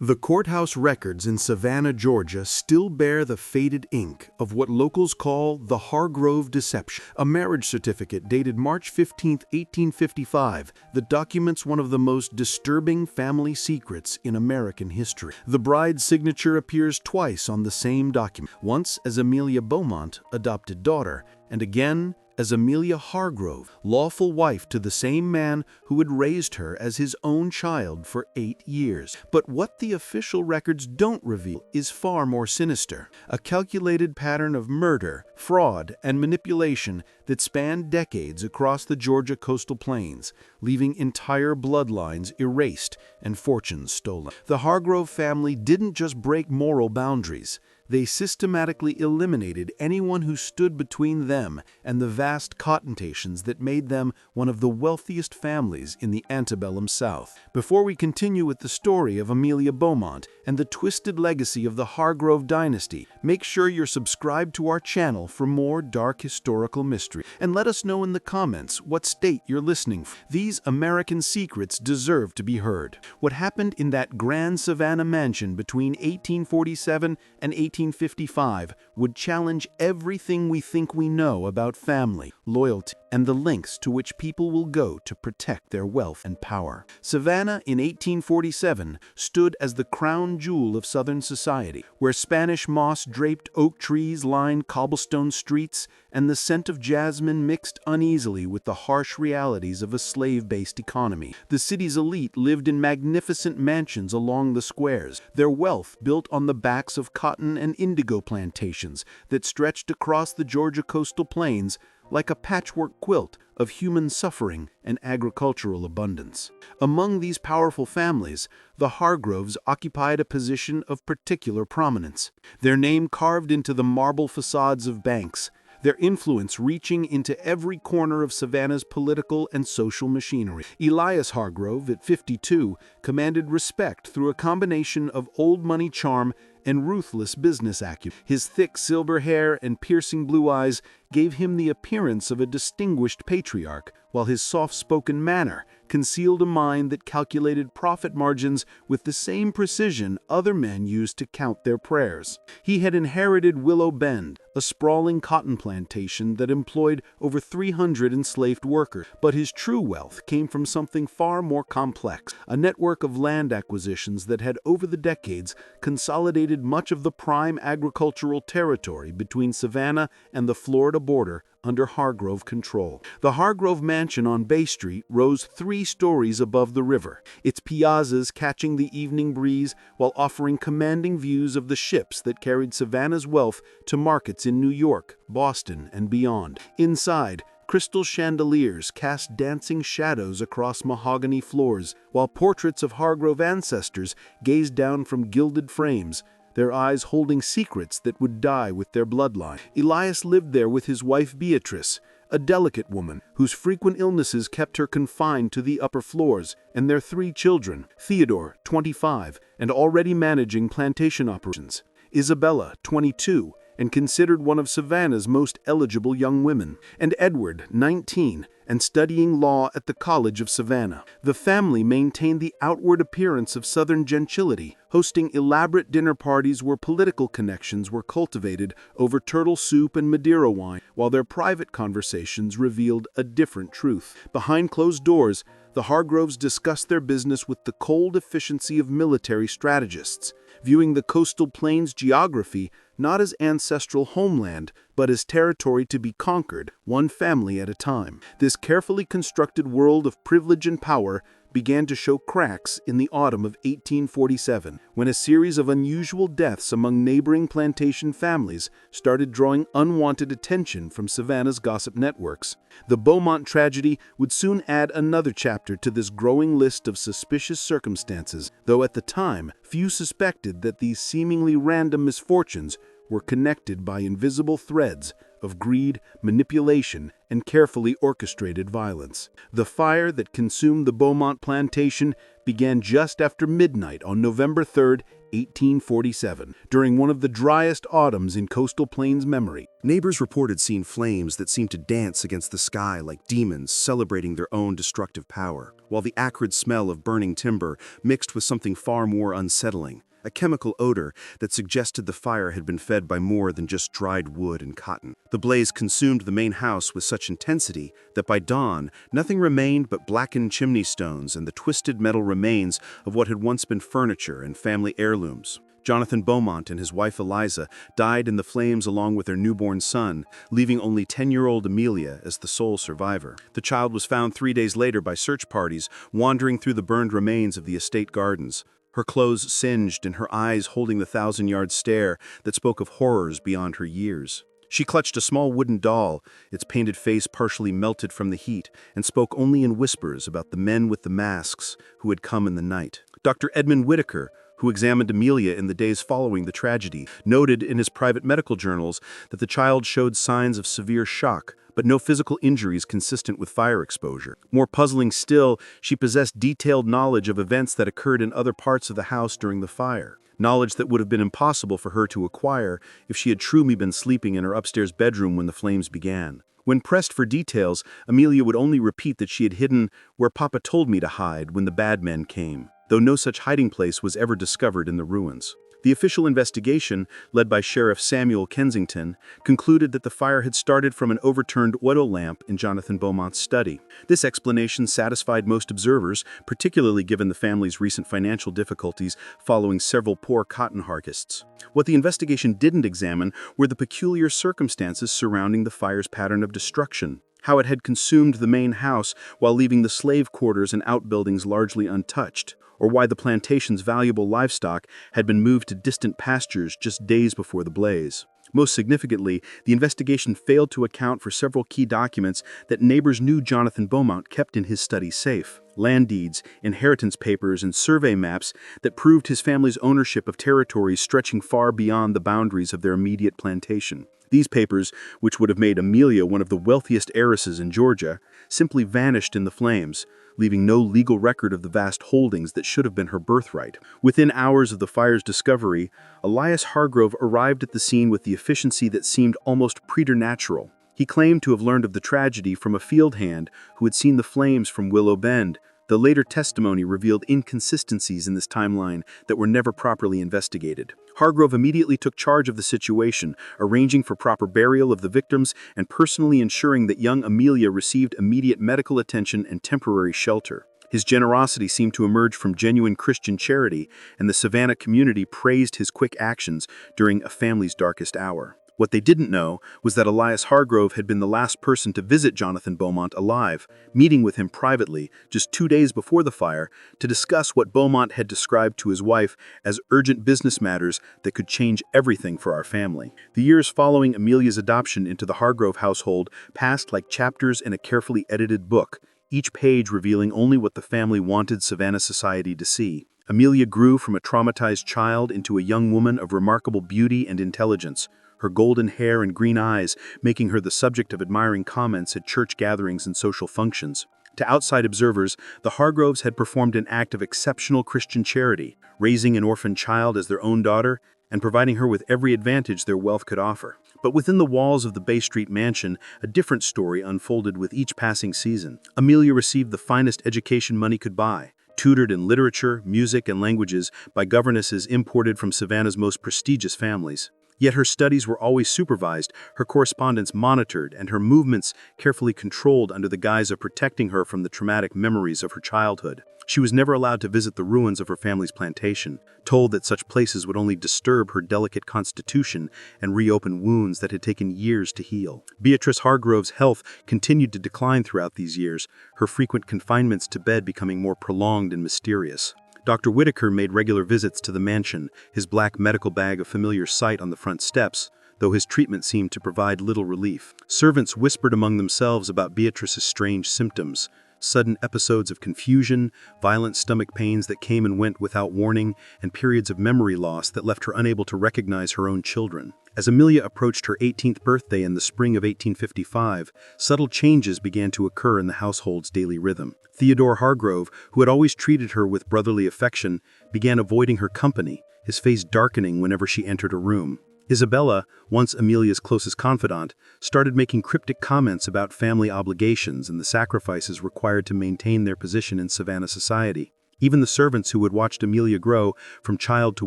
The courthouse records in Savannah, Georgia still bear the faded ink of what locals call the Hargrove Deception, a marriage certificate dated March 15, 1855 that documents one of the most disturbing family secrets in American history. The bride's signature appears twice on the same document, once as Amelia Beaumont, adopted daughter, and again as Amelia Hargrove, lawful wife to the same man who had raised her as his own child for 8 years. But what the official records don't reveal is far more sinister, a calculated pattern of murder, fraud, and manipulation that spanned decades across the Georgia coastal plains, leaving entire bloodlines erased and fortunes stolen. The Hargrove family didn't just break moral boundaries. They systematically eliminated anyone who stood between them and the vast cotton plantations that made them one of the wealthiest families in the antebellum South. Before we continue with the story of Amelia Beaumont and the twisted legacy of the Hargrove dynasty, make sure you're subscribed to our channel for more dark historical mystery. And let us know in the comments what state you're listening from. These American secrets deserve to be heard. What happened in that grand Savannah mansion between 1847 and 1855 would challenge everything we think we know about family, loyalty, and the lengths to which people will go to protect their wealth and power. Savannah in 1847 stood as the crown jewel of Southern society, where Spanish moss-draped oak trees lined cobblestone streets and the scent of jasmine mixed uneasily with the harsh realities of a slave-based economy. The city's elite lived in magnificent mansions along the squares, their wealth built on the backs of cotton and indigo plantations that stretched across the Georgia coastal plains like a patchwork quilt of human suffering and agricultural abundance. Among these powerful families, the Hargroves occupied a position of particular prominence, their name carved into the marble facades of banks, their influence reaching into every corner of Savannah's political and social machinery. Elias Hargrove, at 52, commanded respect through a combination of old money charm and ruthless business acumen. His thick silver hair and piercing blue eyes gave him the appearance of a distinguished patriarch, while his soft-spoken manner concealed a mind that calculated profit margins with the same precision other men used to count their prayers. He had inherited Willow Bend, a sprawling cotton plantation that employed over 300 enslaved workers. But his true wealth came from something far more complex, a network of land acquisitions that had over the decades consolidated much of the prime agricultural territory between Savannah and the Florida border under Hargrove control. The Hargrove mansion on Bay Street rose 3 stories above the river, its piazzas catching the evening breeze while offering commanding views of the ships that carried Savannah's wealth to markets in New York, Boston, and beyond. Inside, crystal chandeliers cast dancing shadows across mahogany floors, while portraits of Hargrove ancestors gazed down from gilded frames, their eyes holding secrets that would die with their bloodline. Elias lived there with his wife Beatrice, a delicate woman whose frequent illnesses kept her confined to the upper floors, and their 3 children, Theodore, 25, and already managing plantation operations, Isabella, 22, and considered one of Savannah's most eligible young women, and Edward, 19, and studying law at the College of Savannah. The family maintained the outward appearance of Southern gentility, hosting elaborate dinner parties where political connections were cultivated over turtle soup and Madeira wine, while their private conversations revealed a different truth. Behind closed doors, the Hargroves discussed their business with the cold efficiency of military strategists, viewing the coastal plains geography not as ancestral homeland, but as territory to be conquered, one family at a time. This carefully constructed world of privilege and power began to show cracks in the autumn of 1847, when a series of unusual deaths among neighboring plantation families started drawing unwanted attention from Savannah's gossip networks. The Beaumont tragedy would soon add another chapter to this growing list of suspicious circumstances, though at the time, few suspected that these seemingly random misfortunes were connected by invisible threads of greed, manipulation, and carefully orchestrated violence. The fire that consumed the Beaumont plantation began just after midnight on November 3, 1847, during one of the driest autumns in coastal Plains memory. Neighbors reported seeing flames that seemed to dance against the sky like demons celebrating their own destructive power, while the acrid smell of burning timber mixed with something far more unsettling, a chemical odor that suggested the fire had been fed by more than just dried wood and cotton. The blaze consumed the main house with such intensity that by dawn, nothing remained but blackened chimney stones and the twisted metal remains of what had once been furniture and family heirlooms. Jonathan Beaumont and his wife Eliza died in the flames along with their newborn son, leaving only 10-year-old Amelia as the sole survivor. The child was found 3 days later by search parties wandering through the burned remains of the estate gardens, her clothes singed and her eyes holding the thousand-yard stare that spoke of horrors beyond her years. She clutched a small wooden doll, its painted face partially melted from the heat, and spoke only in whispers about the men with the masks who had come in the night. Dr. Edmund Whitaker, who examined Amelia in the days following the tragedy, noted in his private medical journals that the child showed signs of severe shock, but no physical injuries consistent with fire exposure. More puzzling still, she possessed detailed knowledge of events that occurred in other parts of the house during the fire, knowledge that would have been impossible for her to acquire if she had truly been sleeping in her upstairs bedroom when the flames began. When pressed for details, Amelia would only repeat that she had hidden where Papa told me to hide when the bad men came, though no such hiding place was ever discovered in the ruins. The official investigation, led by Sheriff Samuel Kensington, concluded that the fire had started from an overturned oil lamp in Jonathan Beaumont's study. This explanation satisfied most observers, particularly given the family's recent financial difficulties following several poor cotton harvests. What the investigation didn't examine were the peculiar circumstances surrounding the fire's pattern of destruction, how it had consumed the main house while leaving the slave quarters and outbuildings largely untouched, or why the plantation's valuable livestock had been moved to distant pastures just days before the blaze. Most significantly, the investigation failed to account for several key documents that neighbors knew Jonathan Beaumont kept in his study safe: land deeds, inheritance papers, and survey maps that proved his family's ownership of territories stretching far beyond the boundaries of their immediate plantation. These papers, which would have made Amelia one of the wealthiest heiresses in Georgia, simply vanished in the flames, leaving no legal record of the vast holdings that should have been her birthright. Within hours of the fire's discovery, Elias Hargrove arrived at the scene with the efficiency that seemed almost preternatural. He claimed to have learned of the tragedy from a field hand who had seen the flames from Willow Bend. The later testimony revealed inconsistencies in this timeline that were never properly investigated. Hargrove immediately took charge of the situation, arranging for proper burial of the victims and personally ensuring that young Amelia received immediate medical attention and temporary shelter. His generosity seemed to emerge from genuine Christian charity, and the Savannah community praised his quick actions during a family's darkest hour. What they didn't know was that Elias Hargrove had been the last person to visit Jonathan Beaumont alive, meeting with him privately just 2 days before the fire to discuss what Beaumont had described to his wife as urgent business matters that could change everything for our family. The years following Amelia's adoption into the Hargrove household passed like chapters in a carefully edited book, each page revealing only what the family wanted Savannah society to see. Amelia grew from a traumatized child into a young woman of remarkable beauty and intelligence, her golden hair and green eyes making her the subject of admiring comments at church gatherings and social functions. To outside observers, the Hargroves had performed an act of exceptional Christian charity, raising an orphan child as their own daughter and providing her with every advantage their wealth could offer. But within the walls of the Bay Street mansion, a different story unfolded with each passing season. Amelia received the finest education money could buy, tutored in literature, music, and languages by governesses imported from Savannah's most prestigious families. Yet her studies were always supervised, her correspondence monitored, and her movements carefully controlled under the guise of protecting her from the traumatic memories of her childhood. She was never allowed to visit the ruins of her family's plantation, told that such places would only disturb her delicate constitution and reopen wounds that had taken years to heal. Beatrice Hargrove's health continued to decline throughout these years, her frequent confinements to bed becoming more prolonged and mysterious. Dr. Whitaker made regular visits to the mansion, his black medical bag a familiar sight on the front steps, though his treatment seemed to provide little relief. Servants whispered among themselves about Beatrice's strange symptoms, Sudden episodes of confusion, violent stomach pains that came and went without warning, and periods of memory loss that left her unable to recognize her own children. As Amelia approached her 18th birthday in the spring of 1855, subtle changes began to occur in the household's daily rhythm. Theodore Hargrove, who had always treated her with brotherly affection, began avoiding her company, his face darkening whenever she entered a room. Isabella, once Amelia's closest confidant, started making cryptic comments about family obligations and the sacrifices required to maintain their position in Savannah society. Even the servants who had watched Amelia grow from child to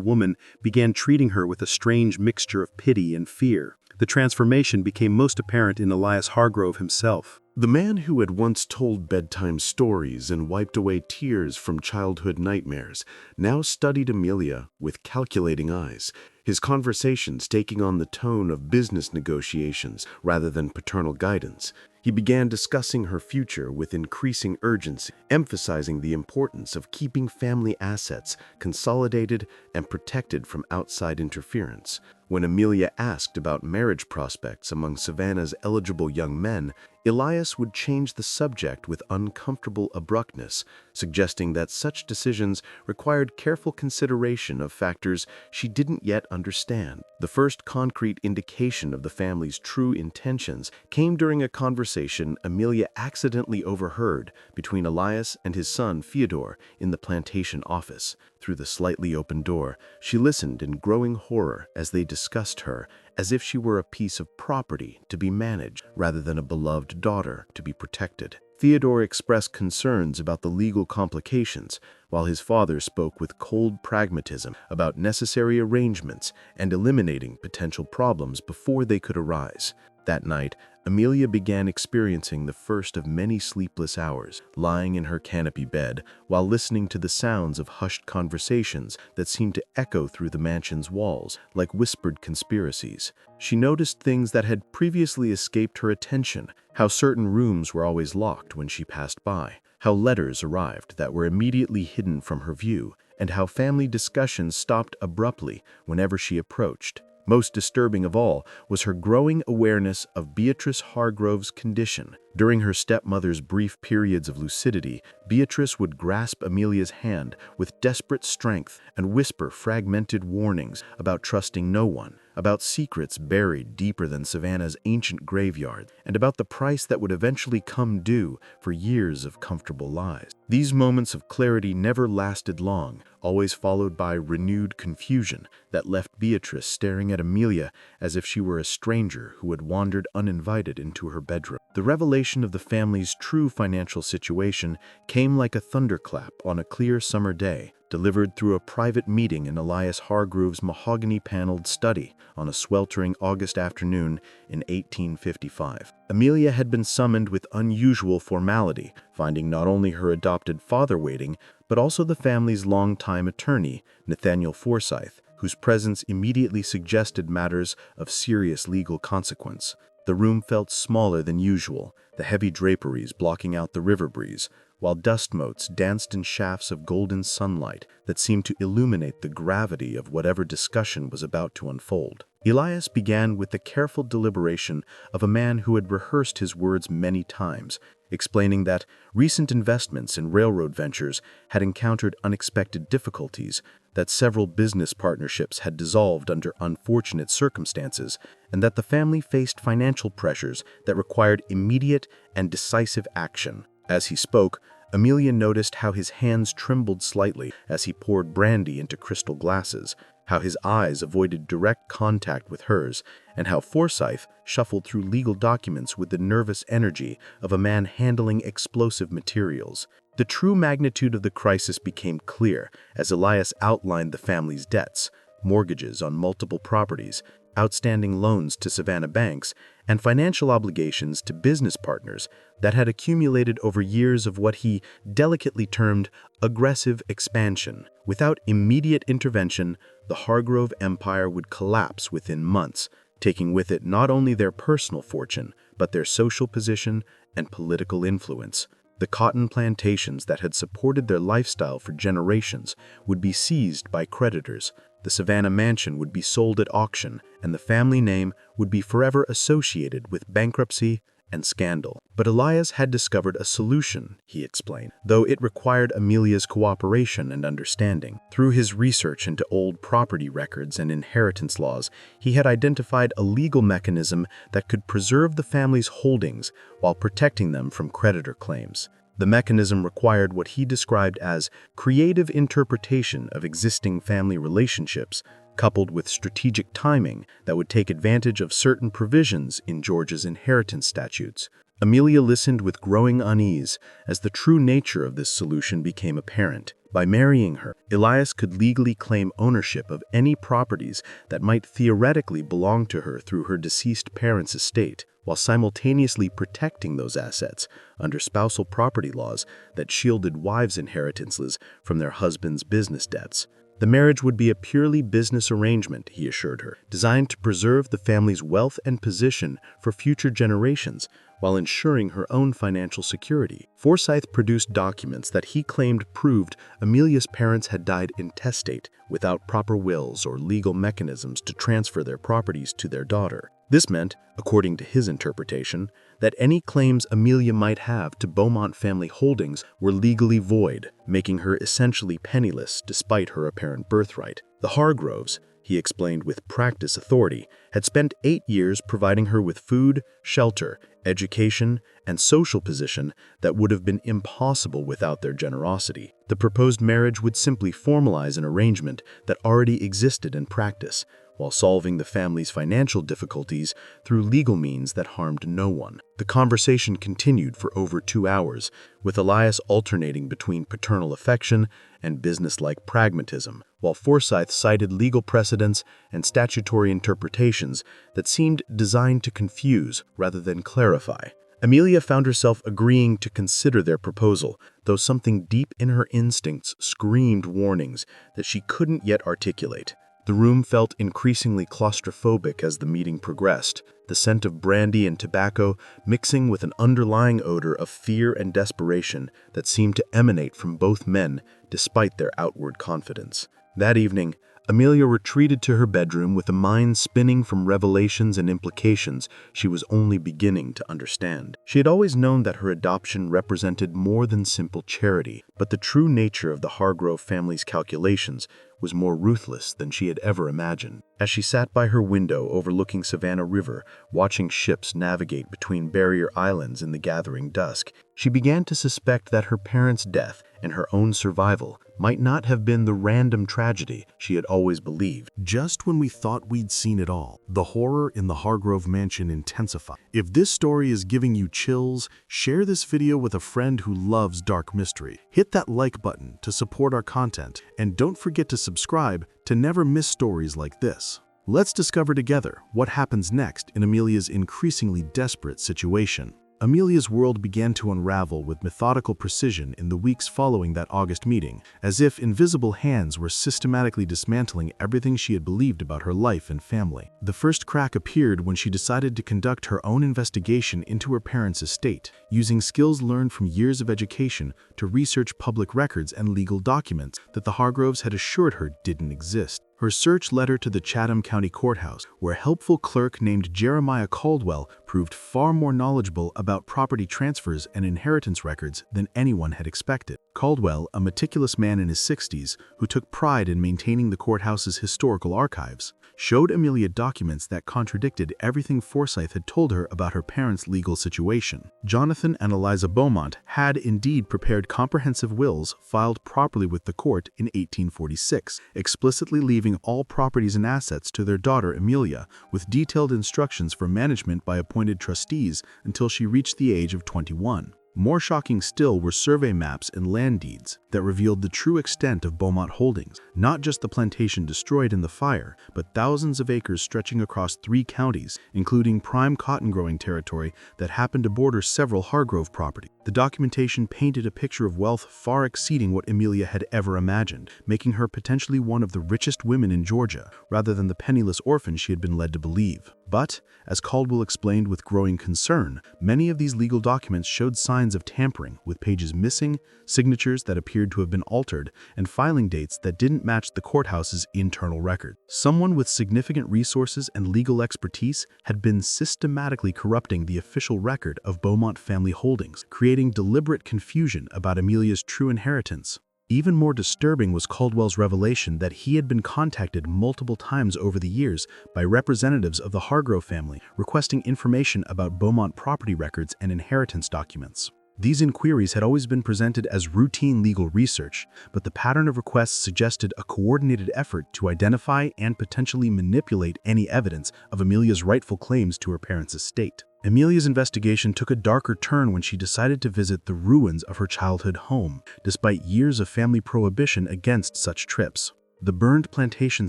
woman began treating her with a strange mixture of pity and fear. The transformation became most apparent in Elias Hargrove himself. The man who had once told bedtime stories and wiped away tears from childhood nightmares now studied Amelia with calculating eyes, his conversations taking on the tone of business negotiations rather than paternal guidance. He began discussing her future with increasing urgency, emphasizing the importance of keeping family assets consolidated and protected from outside interference. When Amelia asked about marriage prospects among Savannah's eligible young men, Elias would change the subject with uncomfortable abruptness, suggesting that such decisions required careful consideration of factors she didn't yet understand. The first concrete indication of the family's true intentions came during a conversation Amelia accidentally overheard between Elias and his son Theodore in the plantation office. Through the slightly open door, she listened in growing horror as they discussed her as if she were a piece of property to be managed rather than a beloved daughter to be protected. Theodore expressed concerns about the legal complications, while his father spoke with cold pragmatism about necessary arrangements and eliminating potential problems before they could arise. That night, Amelia began experiencing the first of many sleepless hours, lying in her canopy bed while listening to the sounds of hushed conversations that seemed to echo through the mansion's walls like whispered conspiracies. She noticed things that had previously escaped her attention, how certain rooms were always locked when she passed by, how letters arrived that were immediately hidden from her view, and how family discussions stopped abruptly whenever she approached. Most disturbing of all was her growing awareness of Beatrice Hargrove's condition. During her stepmother's brief periods of lucidity, Beatrice would grasp Amelia's hand with desperate strength and whisper fragmented warnings about trusting no one, about secrets buried deeper than Savannah's ancient graveyard, and about the price that would eventually come due for years of comfortable lies. These moments of clarity never lasted long, always followed by renewed confusion that left Beatrice staring at Amelia as if she were a stranger who had wandered uninvited into her bedroom. The revelation of the family's true financial situation came like a thunderclap on a clear summer day, delivered through a private meeting in Elias Hargrove's mahogany-paneled study on a sweltering August afternoon in 1855. Amelia had been summoned with unusual formality, finding not only her adopted father waiting, but also the family's longtime attorney, Nathaniel Forsyth, whose presence immediately suggested matters of serious legal consequence. The room felt smaller than usual, the heavy draperies blocking out the river breeze, while dust motes danced in shafts of golden sunlight that seemed to illuminate the gravity of whatever discussion was about to unfold. Elias began with the careful deliberation of a man who had rehearsed his words many times, explaining that recent investments in railroad ventures had encountered unexpected difficulties, that several business partnerships had dissolved under unfortunate circumstances, and that the family faced financial pressures that required immediate and decisive action. As he spoke, Amelia noticed how his hands trembled slightly as he poured brandy into crystal glasses, how his eyes avoided direct contact with hers, and how Forsyth shuffled through legal documents with the nervous energy of a man handling explosive materials. The true magnitude of the crisis became clear as Elias outlined the family's debts, mortgages on multiple properties, outstanding loans to Savannah banks, and financial obligations to business partners that had accumulated over years of what he delicately termed aggressive expansion. Without immediate intervention, the Hargrove empire would collapse within months, taking with it not only their personal fortune, but their social position and political influence. The cotton plantations that had supported their lifestyle for generations would be seized by creditors. The Savannah mansion would be sold at auction, and the family name would be forever associated with bankruptcy and scandal. But Elias had discovered a solution, he explained, though it required Amelia's cooperation and understanding. Through his research into old property records and inheritance laws, he had identified a legal mechanism that could preserve the family's holdings while protecting them from creditor claims. The mechanism required what he described as creative interpretation of existing family relationships, coupled with strategic timing that would take advantage of certain provisions in Georgia's inheritance statutes. Amelia listened with growing unease as the true nature of this solution became apparent. By marrying her, Elias could legally claim ownership of any properties that might theoretically belong to her through her deceased parents' estate, while simultaneously protecting those assets under spousal property laws that shielded wives' inheritances from their husbands' business debts. The marriage would be a purely business arrangement, he assured her, designed to preserve the family's wealth and position for future generations while ensuring her own financial security. Forsyth produced documents that he claimed proved Amelia's parents had died intestate without proper wills or legal mechanisms to transfer their properties to their daughter. This meant, according to his interpretation, that any claims Amelia might have to Beaumont family holdings were legally void, making her essentially penniless despite her apparent birthright. The Hargroves, he explained with practice authority, had spent 8 years providing her with food, shelter, education, and social position that would have been impossible without their generosity. The proposed marriage would simply formalize an arrangement that already existed in practice, while solving the family's financial difficulties through legal means that harmed no one. The conversation continued for over 2 hours, with Elias alternating between paternal affection and businesslike pragmatism, while Forsyth cited legal precedents and statutory interpretations that seemed designed to confuse rather than clarify. Amelia found herself agreeing to consider their proposal, though something deep in her instincts screamed warnings that she couldn't yet articulate. The room felt increasingly claustrophobic as the meeting progressed, the scent of brandy and tobacco mixing with an underlying odor of fear and desperation that seemed to emanate from both men despite their outward confidence. That evening, Amelia retreated to her bedroom with a mind spinning from revelations and implications she was only beginning to understand. She had always known that her adoption represented more than simple charity, but the true nature of the Hargrove family's calculations was more ruthless than she had ever imagined. As she sat by her window overlooking Savannah River, watching ships navigate between barrier islands in the gathering dusk, she began to suspect that her parents' death and her own survival might not have been the random tragedy she had always believed. Just when we thought we'd seen it all, the horror in the Hargrove mansion intensified. If this story is giving you chills, share this video with a friend who loves dark mystery. Hit that like button to support our content, and don't forget to subscribe to never miss stories like this. Let's discover together what happens next in Amelia's increasingly desperate situation. Amelia's world began to unravel with methodical precision in the weeks following that August meeting, as if invisible hands were systematically dismantling everything she had believed about her life and family. The first crack appeared when she decided to conduct her own investigation into her parents' estate, using skills learned from years of education to research public records and legal documents that the Hargroves had assured her didn't exist. Her search led her to the Chatham County Courthouse, where a helpful clerk named Jeremiah Caldwell proved far more knowledgeable about property transfers and inheritance records than anyone had expected. Caldwell, a meticulous man in his 60s who took pride in maintaining the courthouse's historical archives, showed Amelia documents that contradicted everything Forsyth had told her about her parents' legal situation. Jonathan and Eliza Beaumont had indeed prepared comprehensive wills filed properly with the court in 1846, explicitly leaving all properties and assets to their daughter Amelia, with detailed instructions for management by appointed trustees until she reached the age of 21. More shocking still were survey maps and land deeds that revealed the true extent of Beaumont holdings, not just the plantation destroyed in the fire, but thousands of acres stretching across 3 counties, including prime cotton-growing territory that happened to border several Hargrove properties. The documentation painted a picture of wealth far exceeding what Amelia had ever imagined, making her potentially one of the richest women in Georgia, rather than the penniless orphan she had been led to believe. But, as Caldwell explained with growing concern, many of these legal documents showed signs of tampering, with pages missing, signatures that appeared to have been altered, and filing dates that didn't match the courthouse's internal record. Someone with significant resources and legal expertise had been systematically corrupting the official record of Beaumont family holdings, creating deliberate confusion about Amelia's true inheritance. Even more disturbing was Caldwell's revelation that he had been contacted multiple times over the years by representatives of the Hargrove family requesting information about Beaumont property records and inheritance documents. These inquiries had always been presented as routine legal research, but the pattern of requests suggested a coordinated effort to identify and potentially manipulate any evidence of Amelia's rightful claims to her parents' estate. Amelia's investigation took a darker turn when she decided to visit the ruins of her childhood home, despite years of family prohibition against such trips. The burned plantation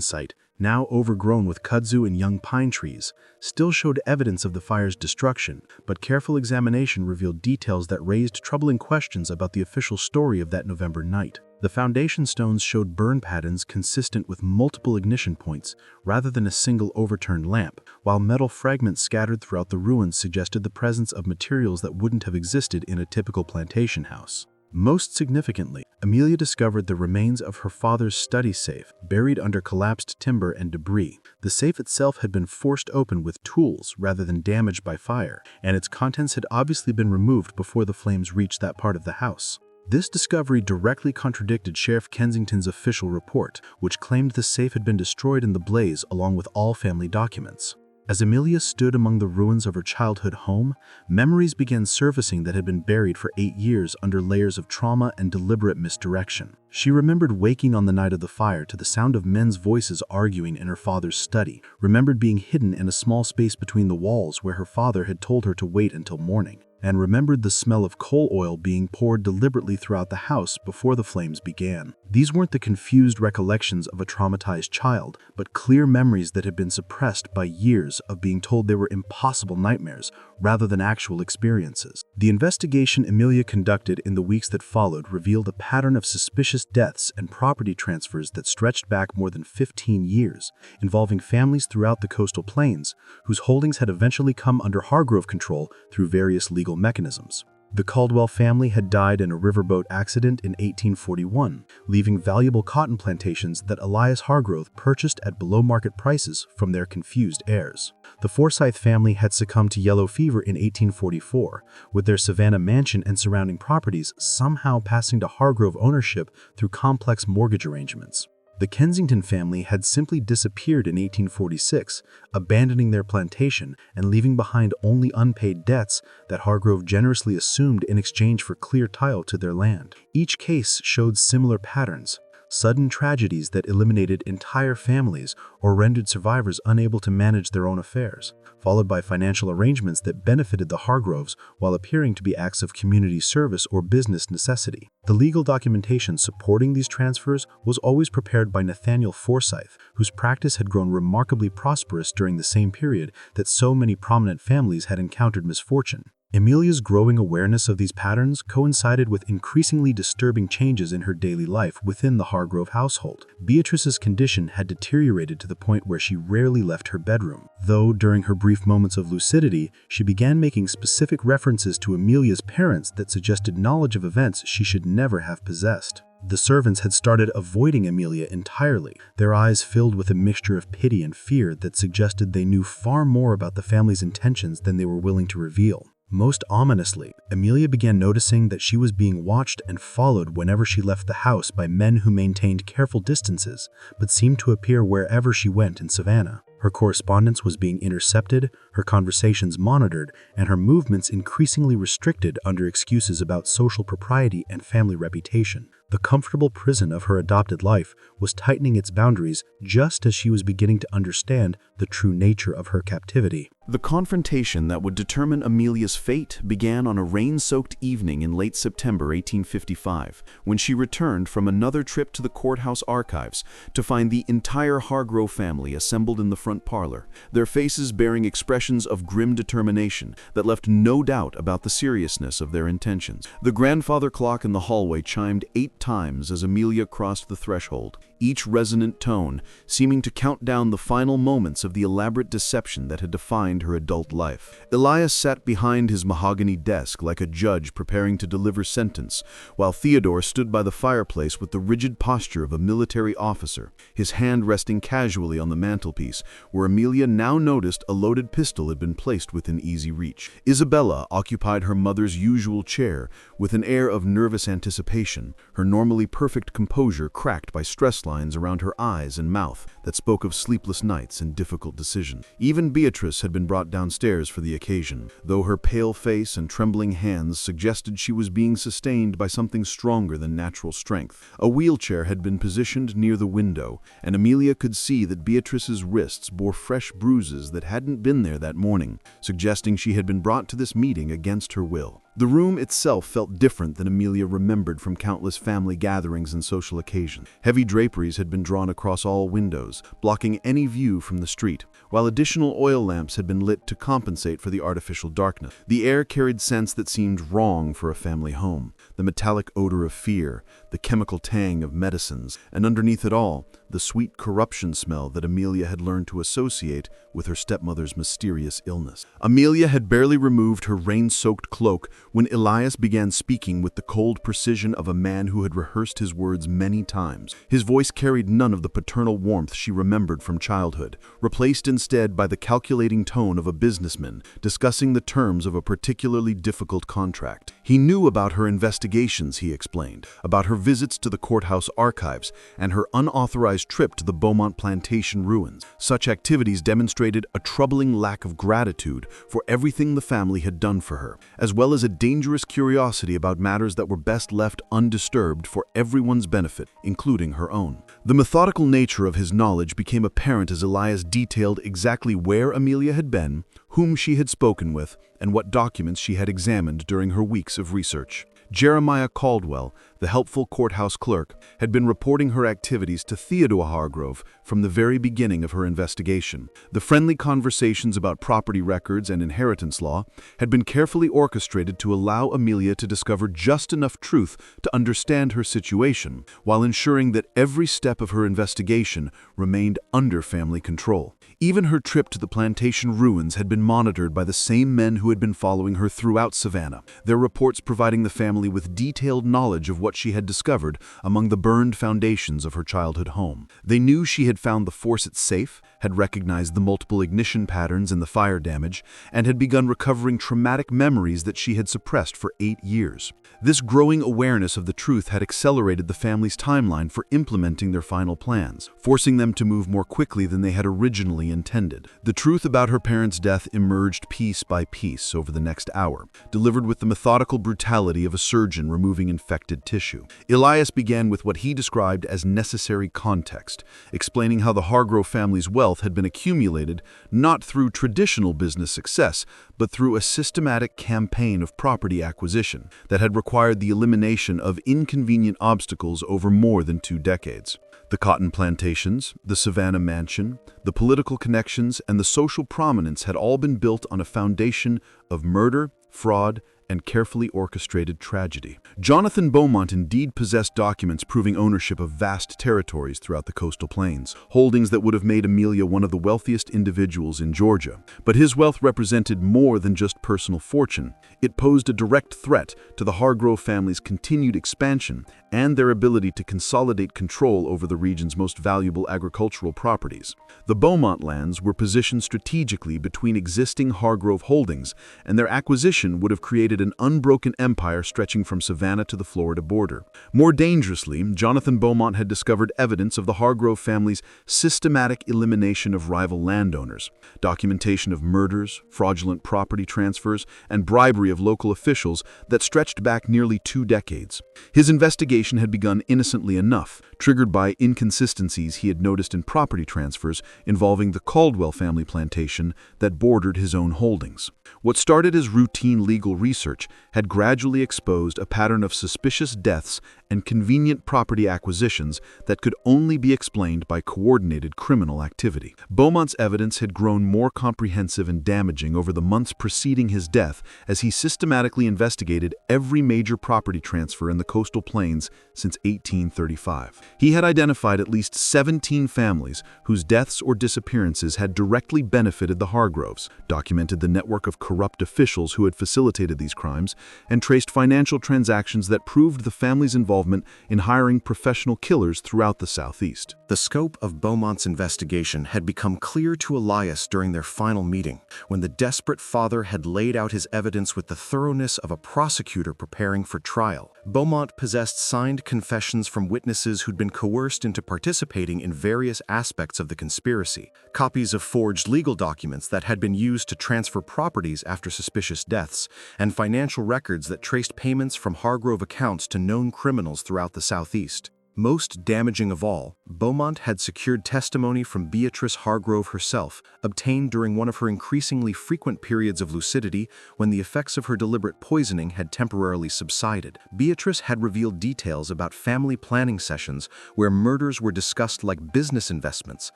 site, now overgrown with kudzu and young pine trees, still showed evidence of the fire's destruction, but careful examination revealed details that raised troubling questions about the official story of that November night. The foundation stones showed burn patterns consistent with multiple ignition points rather than a single overturned lamp, while metal fragments scattered throughout the ruins suggested the presence of materials that wouldn't have existed in a typical plantation house. Most significantly, Amelia discovered the remains of her father's study safe, buried under collapsed timber and debris. The safe itself had been forced open with tools rather than damaged by fire, and its contents had obviously been removed before the flames reached that part of the house. This discovery directly contradicted Sheriff Kensington's official report, which claimed the safe had been destroyed in the blaze along with all family documents. As Amelia stood among the ruins of her childhood home, memories began surfacing that had been buried for 8 years under layers of trauma and deliberate misdirection. She remembered waking on the night of the fire to the sound of men's voices arguing in her father's study, remembered being hidden in a small space between the walls where her father had told her to wait until morning, and remembered the smell of coal oil being poured deliberately throughout the house before the flames began. These weren't the confused recollections of a traumatized child, but clear memories that had been suppressed by years of being told they were impossible nightmares rather than actual experiences. The investigation Amelia conducted in the weeks that followed revealed a pattern of suspicious deaths and property transfers that stretched back more than 15 years, involving families throughout the coastal plains, whose holdings had eventually come under Hargrove control through various legal mechanisms. The Caldwell family had died in a riverboat accident in 1841, leaving valuable cotton plantations that Elias Hargrove purchased at below-market prices from their confused heirs. The Forsyth family had succumbed to yellow fever in 1844, with their Savannah mansion and surrounding properties somehow passing to Hargrove ownership through complex mortgage arrangements. The Kensington family had simply disappeared in 1846, abandoning their plantation and leaving behind only unpaid debts that Hargrove generously assumed in exchange for clear title to their land. Each case showed similar patterns: sudden tragedies that eliminated entire families or rendered survivors unable to manage their own affairs, followed by financial arrangements that benefited the Hargroves while appearing to be acts of community service or business necessity. The legal documentation supporting these transfers was always prepared by Nathaniel Forsyth, whose practice had grown remarkably prosperous during the same period that so many prominent families had encountered misfortune. Amelia's growing awareness of these patterns coincided with increasingly disturbing changes in her daily life within the Hargrove household. Beatrice's condition had deteriorated to the point where she rarely left her bedroom, though during her brief moments of lucidity, she began making specific references to Amelia's parents that suggested knowledge of events she should never have possessed. The servants had started avoiding Amelia entirely, their eyes filled with a mixture of pity and fear that suggested they knew far more about the family's intentions than they were willing to reveal. Most ominously, Amelia began noticing that she was being watched and followed whenever she left the house by men who maintained careful distances but seemed to appear wherever she went in Savannah. Her correspondence was being intercepted, her conversations monitored, and her movements increasingly restricted under excuses about social propriety and family reputation. The comfortable prison of her adopted life was tightening its boundaries just as she was beginning to understand the true nature of her captivity. The confrontation that would determine Amelia's fate began on a rain-soaked evening in late September 1855, when she returned from another trip to the courthouse archives to find the entire Hargrove family assembled in the front parlor, their faces bearing expressions of grim determination that left no doubt about the seriousness of their intentions. The grandfather clock in the hallway chimed 8 times as Amelia crossed the threshold, each resonant tone seeming to count down the final moments of the elaborate deception that had defined her adult life. Elias sat behind his mahogany desk like a judge preparing to deliver sentence, while Theodore stood by the fireplace with the rigid posture of a military officer, his hand resting casually on the mantelpiece, where Amelia now noticed a loaded pistol had been placed within easy reach. Isabella occupied her mother's usual chair with an air of nervous anticipation, her normally perfect composure cracked by stress lines around her eyes and mouth that spoke of sleepless nights and difficult decisions. Even Beatrice had been brought downstairs for the occasion, though her pale face and trembling hands suggested she was being sustained by something stronger than natural strength. A wheelchair had been positioned near the window, and Amelia could see that Beatrice's wrists bore fresh bruises that hadn't been there that morning, suggesting she had been brought to this meeting against her will. The room itself felt different than Amelia remembered from countless family gatherings and social occasions. Heavy draperies had been drawn across all windows, blocking any view from the street, while additional oil lamps had been lit to compensate for the artificial darkness. The air carried scents that seemed wrong for a family home, the metallic odor of fear, the chemical tang of medicines, and underneath it all, the sweet corruption smell that Amelia had learned to associate with her stepmother's mysterious illness. Amelia had barely removed her rain-soaked cloak when Elias began speaking with the cold precision of a man who had rehearsed his words many times. His voice carried none of the paternal warmth she remembered from childhood, replaced instead by the calculating tone of a businessman discussing the terms of a particularly difficult contract. He knew about her investigations, he explained, about her visits to the courthouse archives and her unauthorized trip to the Beaumont plantation ruins. Such activities demonstrated a troubling lack of gratitude for everything the family had done for her, as well as a dangerous curiosity about matters that were best left undisturbed for everyone's benefit, including her own. The methodical nature of his knowledge became apparent as Elias detailed exactly where Amelia had been, whom she had spoken with, and what documents she had examined during her weeks of research. Jeremiah Caldwell, the helpful courthouse clerk, had been reporting her activities to Theodore Hargrove from the very beginning of her investigation. The friendly conversations about property records and inheritance law had been carefully orchestrated to allow Amelia to discover just enough truth to understand her situation, while ensuring that every step of her investigation remained under family control. Even her trip to the plantation ruins had been monitored by the same men who had been following her throughout Savannah, their reports providing the family with detailed knowledge of what she had discovered among the burned foundations of her childhood home. They knew she had found the Fawcett safe, had recognized the multiple ignition patterns in the fire damage, and had begun recovering traumatic memories that she had suppressed for 8 years. This growing awareness of the truth had accelerated the family's timeline for implementing their final plans, forcing them to move more quickly than they had originally intended. The truth about her parents' death emerged piece by piece over the next hour, delivered with the methodical brutality of a surgeon removing infected tissue. Elias began with what he described as necessary context, explaining how the Hargrove family's wealth had been accumulated not through traditional business success, but through a systematic campaign of property acquisition that had required the elimination of inconvenient obstacles over more than 2 decades. The cotton plantations, the Savannah mansion, the political connections, and the social prominence had all been built on a foundation of murder, fraud, and carefully orchestrated tragedy. Jonathan Beaumont indeed possessed documents proving ownership of vast territories throughout the coastal plains, holdings that would have made Amelia one of the wealthiest individuals in Georgia. But his wealth represented more than just personal fortune. It posed a direct threat to the Hargrove family's continued expansion and their ability to consolidate control over the region's most valuable agricultural properties. The Beaumont lands were positioned strategically between existing Hargrove holdings, and their acquisition would have created an unbroken empire stretching from Savannah to the Florida border. More dangerously, Jonathan Beaumont had discovered evidence of the Hargrove family's systematic elimination of rival landowners, documentation of murders, fraudulent property transfers, and bribery of local officials that stretched back nearly 2 decades. His investigation had begun innocently enough, triggered by inconsistencies he had noticed in property transfers involving the Caldwell family plantation that bordered his own holdings. What started as routine legal research had gradually exposed a pattern of suspicious deaths and convenient property acquisitions that could only be explained by coordinated criminal activity. Beaumont's evidence had grown more comprehensive and damaging over the months preceding his death as he systematically investigated every major property transfer in the coastal plains since 1835. He had identified at least 17 families whose deaths or disappearances had directly benefited the Hargroves, documented the network of corrupt officials who had facilitated these crimes, and traced financial transactions that proved the family's involvement in hiring professional killers throughout the Southeast. The scope of Beaumont's investigation had become clear to Elias during their final meeting, when the desperate father had laid out his evidence with the thoroughness of a prosecutor preparing for trial. Beaumont possessed signed confessions from witnesses who'd been coerced into participating in various aspects of the conspiracy, copies of forged legal documents that had been used to transfer properties after suspicious deaths, and financial records that traced payments from Hargrove accounts to known criminals throughout the Southeast. Most damaging of all, Beaumont had secured testimony from Beatrice Hargrove herself, obtained during one of her increasingly frequent periods of lucidity when the effects of her deliberate poisoning had temporarily subsided. Beatrice had revealed details about family planning sessions where murders were discussed like business investments,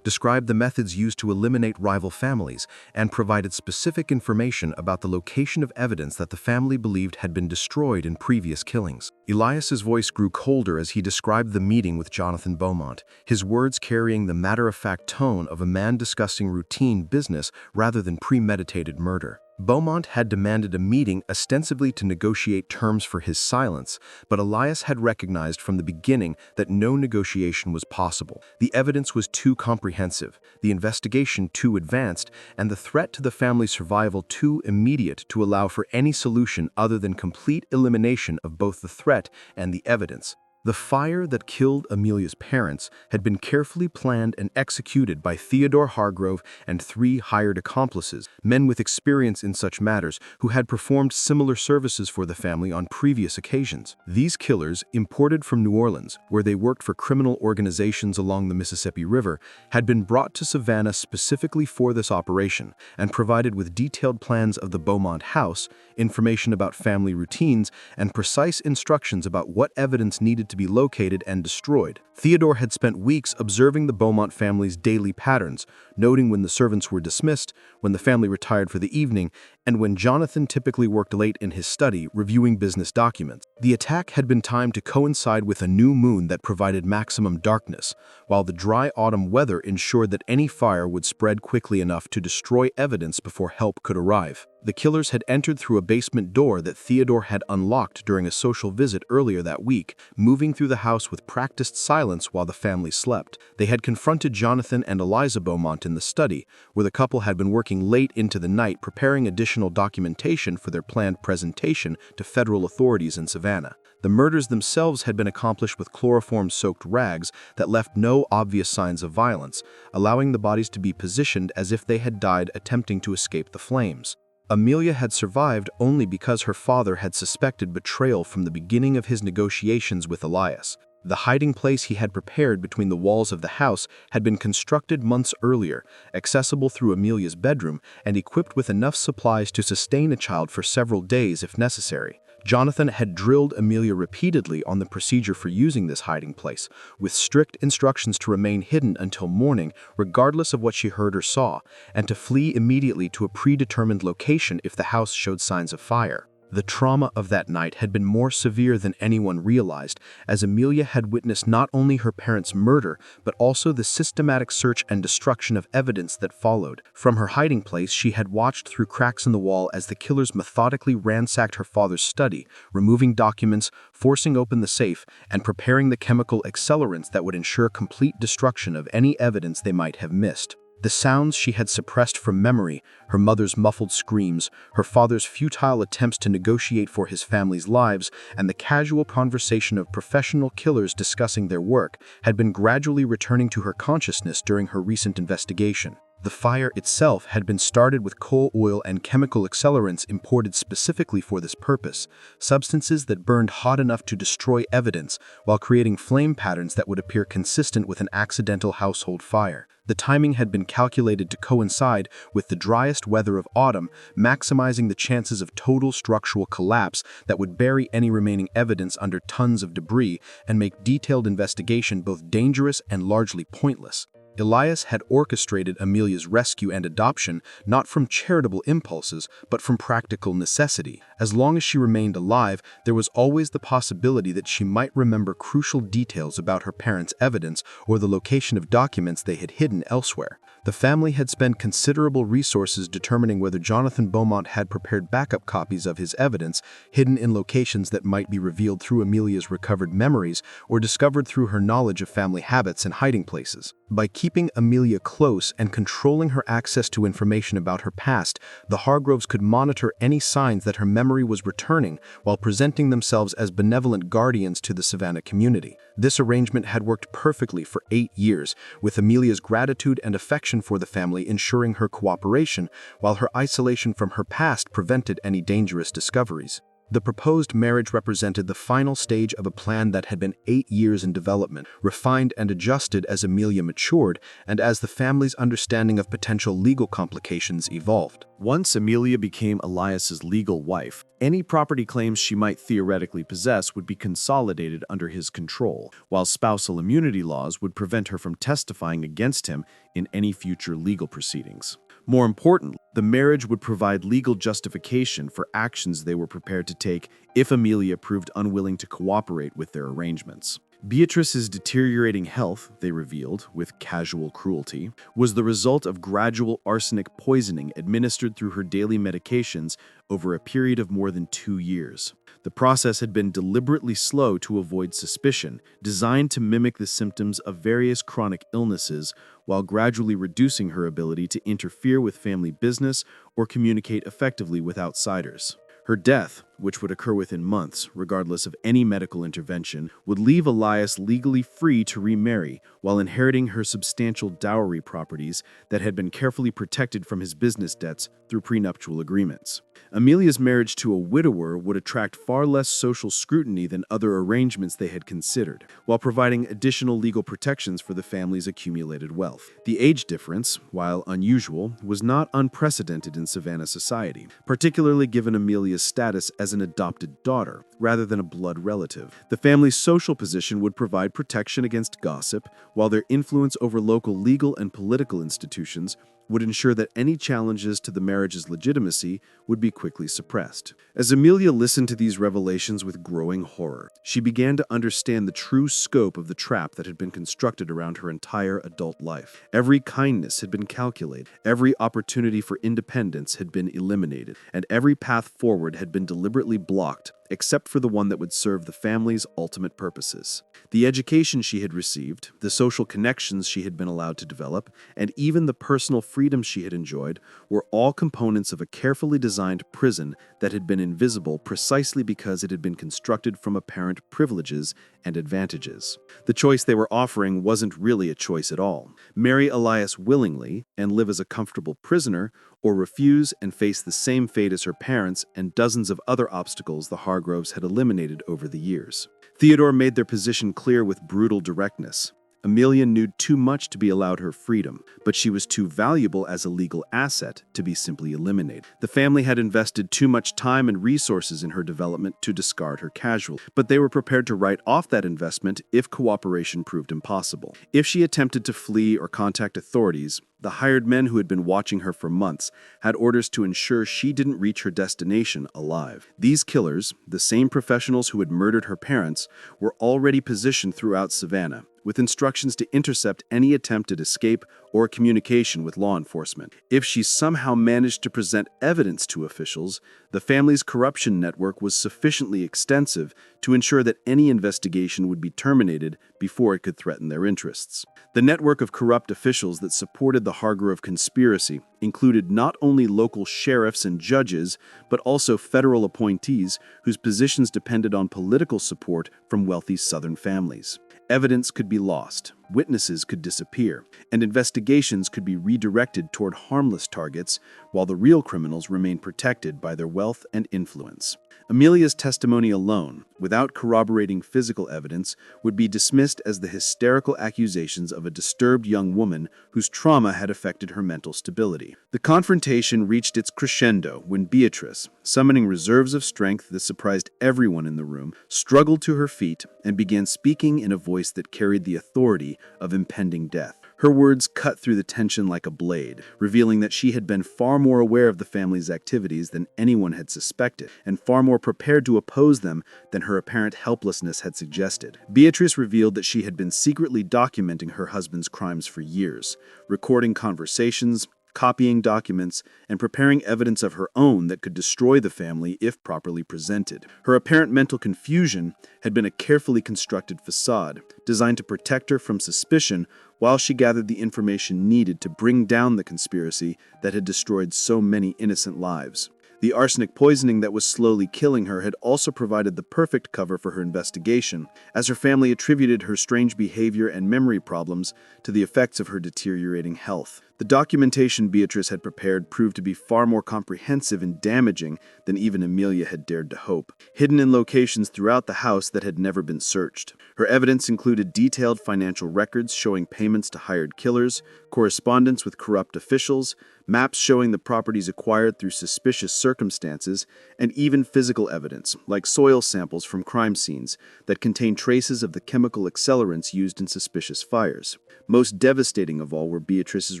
described the methods used to eliminate rival families, and provided specific information about the location of evidence that the family believed had been destroyed in previous killings. Elias's voice grew colder as he described the meeting with Jonathan Beaumont, his words carrying the matter-of-fact tone of a man discussing routine business rather than premeditated murder. Beaumont had demanded a meeting ostensibly to negotiate terms for his silence, but Elias had recognized from the beginning that no negotiation was possible. The evidence was too comprehensive, the investigation too advanced, and the threat to the family's survival too immediate to allow for any solution other than complete elimination of both the threat and the evidence. The fire that killed Amelia's parents had been carefully planned and executed by Theodore Hargrove and 3 hired accomplices, men with experience in such matters who had performed similar services for the family on previous occasions. These killers, imported from New Orleans, where they worked for criminal organizations along the Mississippi River, had been brought to Savannah specifically for this operation and provided with detailed plans of the Beaumont house, information about family routines, and precise instructions about what evidence needed to be located and destroyed. Theodore had spent weeks observing the Beaumont family's daily patterns, noting when the servants were dismissed, when the family retired for the evening, and when Jonathan typically worked late in his study reviewing business documents. The attack had been timed to coincide with a new moon that provided maximum darkness, while the dry autumn weather ensured that any fire would spread quickly enough to destroy evidence before help could arrive. The killers had entered through a basement door that Theodore had unlocked during a social visit earlier that week, moving through the house with practiced silence while the family slept. They had confronted Jonathan and Eliza Beaumont in the study, where the couple had been working late into the night preparing additional documentation for their planned presentation to federal authorities in Savannah. The murders themselves had been accomplished with chloroform-soaked rags that left no obvious signs of violence, allowing the bodies to be positioned as if they had died attempting to escape the flames. Amelia had survived only because her father had suspected betrayal from the beginning of his negotiations with Elias. The hiding place he had prepared between the walls of the house had been constructed months earlier, accessible through Amelia's bedroom, and equipped with enough supplies to sustain a child for several days if necessary. Jonathan had drilled Amelia repeatedly on the procedure for using this hiding place, with strict instructions to remain hidden until morning, regardless of what she heard or saw, and to flee immediately to a predetermined location if the house showed signs of fire. The trauma of that night had been more severe than anyone realized, as Amelia had witnessed not only her parents' murder, but also the systematic search and destruction of evidence that followed. From her hiding place, she had watched through cracks in the wall as the killers methodically ransacked her father's study, removing documents, forcing open the safe, and preparing the chemical accelerants that would ensure complete destruction of any evidence they might have missed. The sounds she had suppressed from memory, her mother's muffled screams, her father's futile attempts to negotiate for his family's lives, and the casual conversation of professional killers discussing their work, had been gradually returning to her consciousness during her recent investigation. The fire itself had been started with coal oil and chemical accelerants imported specifically for this purpose, substances that burned hot enough to destroy evidence while creating flame patterns that would appear consistent with an accidental household fire. The timing had been calculated to coincide with the driest weather of autumn, maximizing the chances of total structural collapse that would bury any remaining evidence under tons of debris and make detailed investigation both dangerous and largely pointless. Elias had orchestrated Amelia's rescue and adoption not from charitable impulses, but from practical necessity. As long as she remained alive, there was always the possibility that she might remember crucial details about her parents' evidence or the location of documents they had hidden elsewhere. The family had spent considerable resources determining whether Jonathan Beaumont had prepared backup copies of his evidence, hidden in locations that might be revealed through Amelia's recovered memories or discovered through her knowledge of family habits and hiding places. By keeping Amelia close and controlling her access to information about her past, the Hargroves could monitor any signs that her memory was returning while presenting themselves as benevolent guardians to the Savannah community. This arrangement had worked perfectly for 8 years, with Amelia's gratitude and affection for the family ensuring her cooperation, while her isolation from her past prevented any dangerous discoveries. The proposed marriage represented the final stage of a plan that had been 8 years in development, refined and adjusted as Amelia matured and as the family's understanding of potential legal complications evolved. Once Amelia became Elias's legal wife, any property claims she might theoretically possess would be consolidated under his control, while spousal immunity laws would prevent her from testifying against him in any future legal proceedings. More importantly, the marriage would provide legal justification for actions they were prepared to take if Amelia proved unwilling to cooperate with their arrangements. Beatrice's deteriorating health, they revealed, with casual cruelty, was the result of gradual arsenic poisoning administered through her daily medications over a period of more than 2 years. The process had been deliberately slow to avoid suspicion, designed to mimic the symptoms of various chronic illnesses while gradually reducing her ability to interfere with family business or communicate effectively with outsiders. Her death, which would occur within months, regardless of any medical intervention, would leave Elias legally free to remarry while inheriting her substantial dowry properties that had been carefully protected from his business debts through prenuptial agreements. Amelia's marriage to a widower would attract far less social scrutiny than other arrangements they had considered, while providing additional legal protections for the family's accumulated wealth. The age difference, while unusual, was not unprecedented in Savannah society, particularly given Amelia's status as an adopted daughter, rather than a blood relative. The family's social position would provide protection against gossip, while their influence over local legal and political institutions would ensure that any challenges to the marriage's legitimacy would be quickly suppressed. As Amelia listened to these revelations with growing horror, she began to understand the true scope of the trap that had been constructed around her entire adult life. Every kindness had been calculated, every opportunity for independence had been eliminated, and every path forward had been deliberately blocked, except for the one that would serve the family's ultimate purposes. The education she had received, the social connections she had been allowed to develop, and even the personal freedom she had enjoyed were all components of a carefully designed prison that had been invisible precisely because it had been constructed from apparent privileges and advantages. The choice they were offering wasn't really a choice at all. Marry Elias willingly and live as a comfortable prisoner, or refuse and face the same fate as her parents and dozens of other obstacles the Hargroves had eliminated over the years. Theodore made their position clear with brutal directness. Amelia knew too much to be allowed her freedom, but she was too valuable as a legal asset to be simply eliminated. The family had invested too much time and resources in her development to discard her casually, but they were prepared to write off that investment if cooperation proved impossible. If she attempted to flee or contact authorities, the hired men who had been watching her for months had orders to ensure she didn't reach her destination alive. These killers, the same professionals who had murdered her parents, were already positioned throughout Savannah, with instructions to intercept any attempt at escape or communication with law enforcement. If she somehow managed to present evidence to officials, the family's corruption network was sufficiently extensive to ensure that any investigation would be terminated before it could threaten their interests. The network of corrupt officials that supported the Hargrove conspiracy included not only local sheriffs and judges, but also federal appointees whose positions depended on political support from wealthy Southern families. Evidence could be lost, witnesses could disappear, and investigations could be redirected toward harmless targets while the real criminals remained protected by their wealth and influence. Amelia's testimony alone, without corroborating physical evidence, would be dismissed as the hysterical accusations of a disturbed young woman whose trauma had affected her mental stability. The confrontation reached its crescendo when Beatrice, summoning reserves of strength that surprised everyone in the room, struggled to her feet and began speaking in a voice that carried the authority of impending death. Her words cut through the tension like a blade, revealing that she had been far more aware of the family's activities than anyone had suspected, and far more prepared to oppose them than her apparent helplessness had suggested. Beatrice revealed that she had been secretly documenting her husband's crimes for years, recording conversations, copying documents, and preparing evidence of her own that could destroy the family if properly presented. Her apparent mental confusion had been a carefully constructed facade, designed to protect her from suspicion while she gathered the information needed to bring down the conspiracy that had destroyed so many innocent lives. The arsenic poisoning that was slowly killing her had also provided the perfect cover for her investigation, as her family attributed her strange behavior and memory problems to the effects of her deteriorating health. The documentation Beatrice had prepared proved to be far more comprehensive and damaging than even Amelia had dared to hope, hidden in locations throughout the house that had never been searched. Her evidence included detailed financial records showing payments to hired killers, correspondence with corrupt officials, maps showing the properties acquired through suspicious circumstances, and even physical evidence, like soil samples from crime scenes, that contained traces of the chemical accelerants used in suspicious fires. Most devastating of all were Beatrice's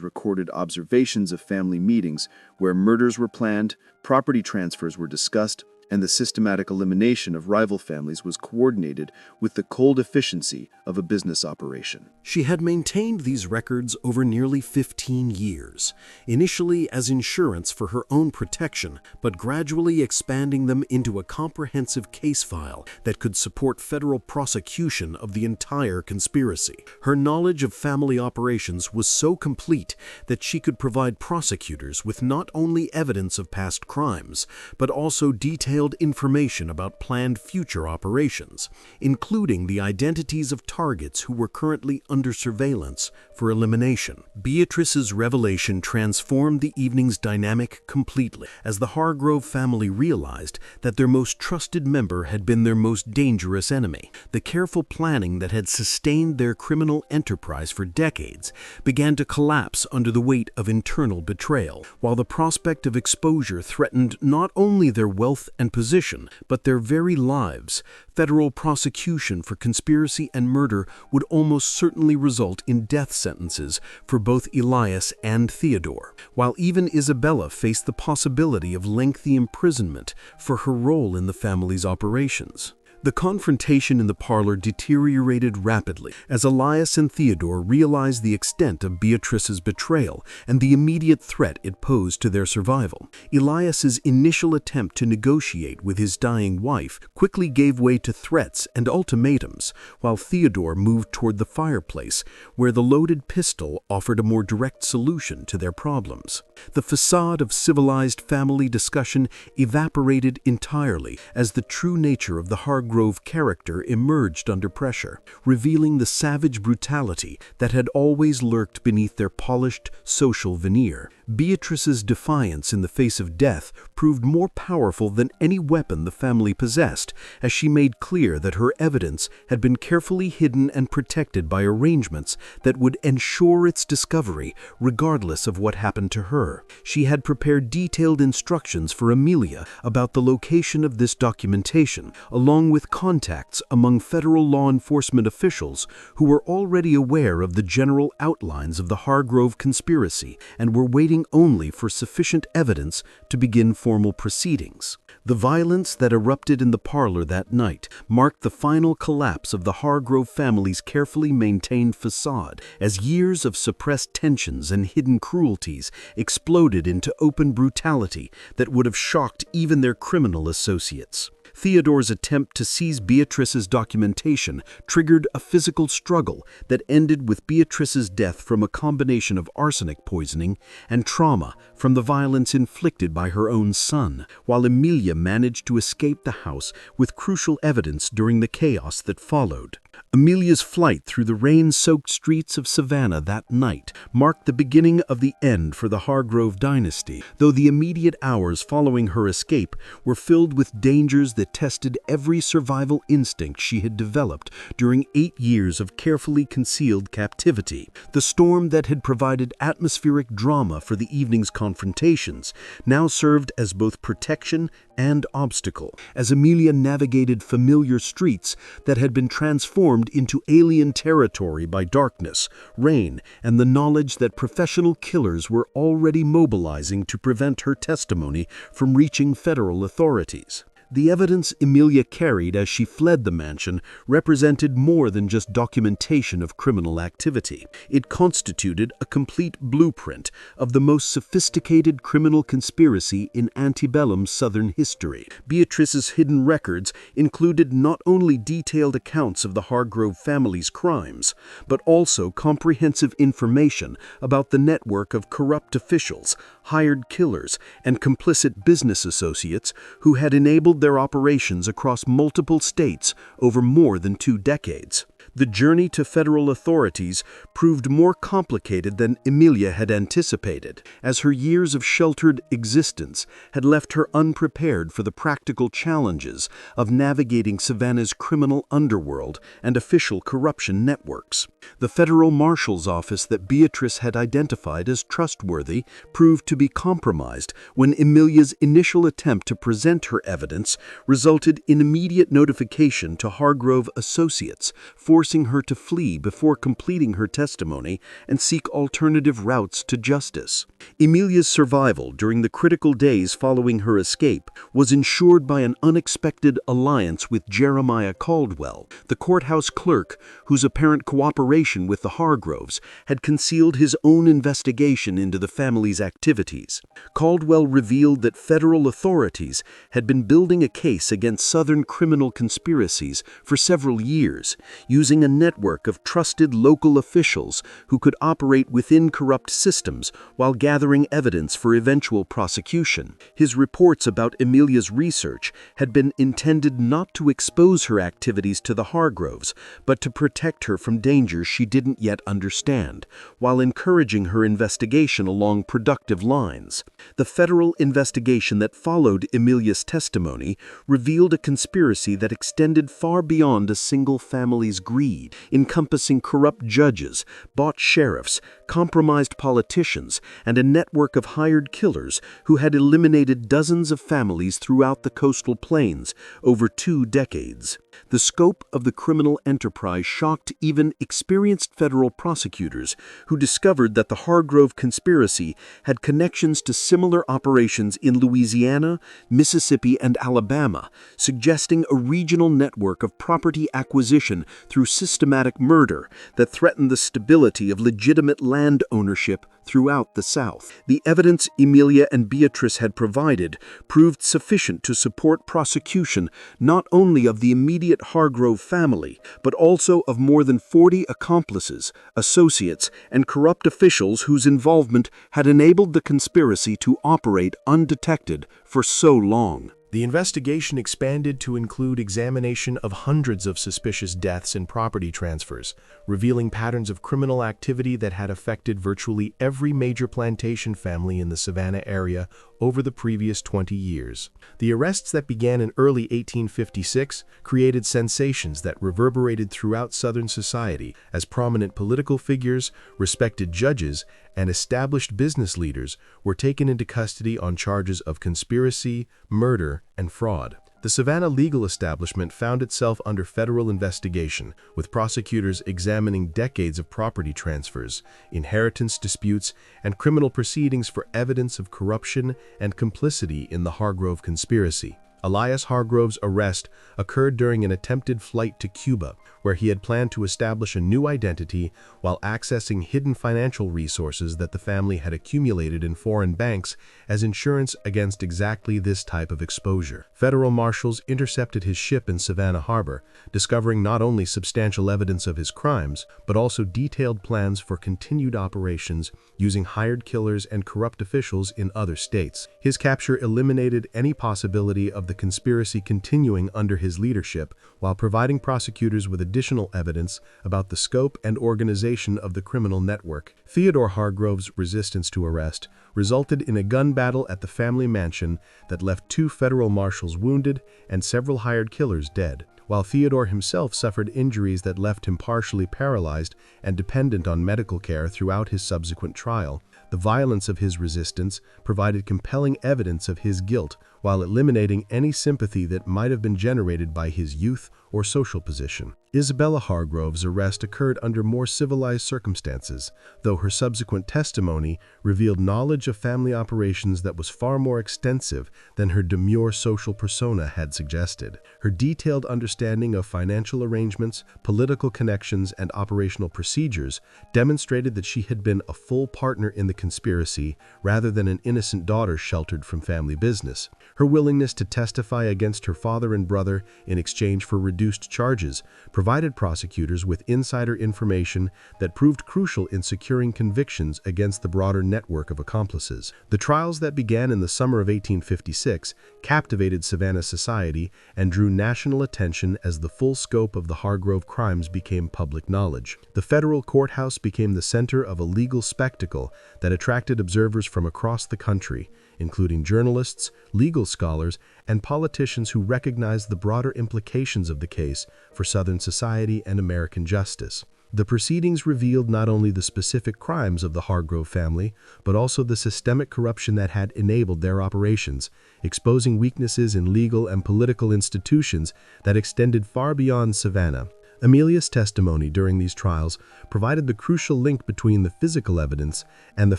recorded observations of family meetings where murders were planned, property transfers were discussed, and the systematic elimination of rival families was coordinated with the cold efficiency of a business operation. She had maintained these records over nearly 15 years, initially as insurance for her own protection, but gradually expanding them into a comprehensive case file that could support federal prosecution of the entire conspiracy. Her knowledge of family operations was so complete that she could provide prosecutors with not only evidence of past crimes, but also detailed information about planned future operations, including the identities of targets who were currently under surveillance for elimination. Beatrice's revelation transformed the evening's dynamic completely, as the Hargrove family realized that their most trusted member had been their most dangerous enemy. The careful planning that had sustained their criminal enterprise for decades began to collapse under the weight of internal betrayal, while the prospect of exposure threatened not only their wealth and position, but their very lives. Federal prosecution for conspiracy and murder would almost certainly result in death sentences for both Elias and Theodore, while even Isabella faced the possibility of lengthy imprisonment for her role in the family's operations. The confrontation in the parlor deteriorated rapidly as Elias and Theodore realized the extent of Beatrice's betrayal and the immediate threat it posed to their survival. Elias's initial attempt to negotiate with his dying wife quickly gave way to threats and ultimatums, while Theodore moved toward the fireplace, where the loaded pistol offered a more direct solution to their problems. The facade of civilized family discussion evaporated entirely as the true nature of the Hargrove character emerged under pressure, revealing the savage brutality that had always lurked beneath their polished social veneer. Beatrice's defiance in the face of death proved more powerful than any weapon the family possessed, as she made clear that her evidence had been carefully hidden and protected by arrangements that would ensure its discovery regardless of what happened to her. She had prepared detailed instructions for Amelia about the location of this documentation, along with contacts among federal law enforcement officials who were already aware of the general outlines of the Hargrove conspiracy and were waiting only for sufficient evidence to begin formal proceedings. The violence that erupted in the parlor that night marked the final collapse of the Hargrove family's carefully maintained facade, as years of suppressed tensions and hidden cruelties exploded into open brutality that would have shocked even their criminal associates. Theodore's attempt to seize Beatrice's documentation triggered a physical struggle that ended with Beatrice's death from a combination of arsenic poisoning and trauma from the violence inflicted by her own son, while Amelia managed to escape the house with crucial evidence during the chaos that followed. Amelia's flight through the rain-soaked streets of Savannah that night marked the beginning of the end for the Hargrove dynasty, though the immediate hours following her escape were filled with dangers that tested every survival instinct she had developed during 8 years of carefully concealed captivity. The storm that had provided atmospheric drama for the evening's confrontations now served as both protection and obstacle, as Amelia navigated familiar streets that had been transformed into alien territory by darkness, rain, and the knowledge that professional killers were already mobilizing to prevent her testimony from reaching federal authorities. The evidence Amelia carried as she fled the mansion represented more than just documentation of criminal activity. It constituted a complete blueprint of the most sophisticated criminal conspiracy in antebellum Southern history. Beatrice's hidden records included not only detailed accounts of the Hargrove family's crimes, but also comprehensive information about the network of corrupt officials, hired killers, and complicit business associates who had enabled their operations across multiple states over more than 2 decades. The journey to federal authorities proved more complicated than Amelia had anticipated, as her years of sheltered existence had left her unprepared for the practical challenges of navigating Savannah's criminal underworld and official corruption networks. The federal marshal's office that Beatrice had identified as trustworthy proved to be compromised when Amelia's initial attempt to present her evidence resulted in immediate notification to Hargrove associates, forcing her to flee before completing her testimony and seek alternative routes to justice. Amelia's survival during the critical days following her escape was ensured by an unexpected alliance with Jeremiah Caldwell, the courthouse clerk whose apparent cooperation with the Hargroves had concealed his own investigation into the family's activities. Caldwell revealed that federal authorities had been building a case against Southern criminal conspiracies for several years, using a network of trusted local officials who could operate within corrupt systems while gathering evidence for eventual prosecution. His reports about Amelia's research had been intended not to expose her activities to the Hargroves, but to protect her from dangers she didn't yet understand, while encouraging her investigation along productive lines. The federal investigation that followed Amelia's testimony revealed a conspiracy that extended far beyond a single family's greed, encompassing corrupt judges, bought sheriffs, compromised politicians, and a network of hired killers who had eliminated dozens of families throughout the coastal plains over 2 decades. The scope of the criminal enterprise shocked even experienced federal prosecutors, who discovered that the Hargrove conspiracy had connections to similar operations in Louisiana, Mississippi, and Alabama, suggesting a regional network of property acquisition through systematic murder that threatened the stability of legitimate land ownership throughout the South. The evidence Amelia and Beatrice had provided proved sufficient to support prosecution not only of the immediate Hargrove family, but also of more than 40 accomplices, associates, and corrupt officials whose involvement had enabled the conspiracy to operate undetected for so long. The investigation expanded to include examination of hundreds of suspicious deaths and property transfers, revealing patterns of criminal activity that had affected virtually every major plantation family in the Savannah area over the previous 20 years. The arrests that began in early 1856 created sensations that reverberated throughout Southern society as prominent political figures, respected judges, and established business leaders were taken into custody on charges of conspiracy, murder, and fraud. The Savannah legal establishment found itself under federal investigation, with prosecutors examining decades of property transfers, inheritance disputes, and criminal proceedings for evidence of corruption and complicity in the Hargrove conspiracy. Elias Hargrove's arrest occurred during an attempted flight to Cuba, where he had planned to establish a new identity while accessing hidden financial resources that the family had accumulated in foreign banks as insurance against exactly this type of exposure. Federal marshals intercepted his ship in Savannah Harbor, discovering not only substantial evidence of his crimes, but also detailed plans for continued operations using hired killers and corrupt officials in other states. His capture eliminated any possibility of the conspiracy continuing under his leadership, while providing prosecutors with additional evidence about the scope and organization of the criminal network. Theodore Hargrove's resistance to arrest resulted in a gun battle at the family mansion that left 2 federal marshals wounded and several hired killers dead. While Theodore himself suffered injuries that left him partially paralyzed and dependent on medical care throughout his subsequent trial, the violence of his resistance provided compelling evidence of his guilt while eliminating any sympathy that might have been generated by his youth or social position. Isabella Hargrove's arrest occurred under more civilized circumstances, though her subsequent testimony revealed knowledge of family operations that was far more extensive than her demure social persona had suggested. Her detailed understanding of financial arrangements, political connections, and operational procedures demonstrated that she had been a full partner in the conspiracy rather than an innocent daughter sheltered from family business. Her willingness to testify against her father and brother in exchange for reduced charges provided prosecutors with insider information that proved crucial in securing convictions against the broader network of accomplices. The trials that began in the summer of 1856 captivated Savannah society and drew national attention as the full scope of the Hargrove crimes became public knowledge. The federal courthouse became the center of a legal spectacle that attracted observers from across the country, including journalists, legal scholars, and politicians who recognized the broader implications of the case for Southern society and American justice. The proceedings revealed not only the specific crimes of the Hargrove family, but also the systemic corruption that had enabled their operations, exposing weaknesses in legal and political institutions that extended far beyond Savannah. Amelia's testimony during these trials provided the crucial link between the physical evidence and the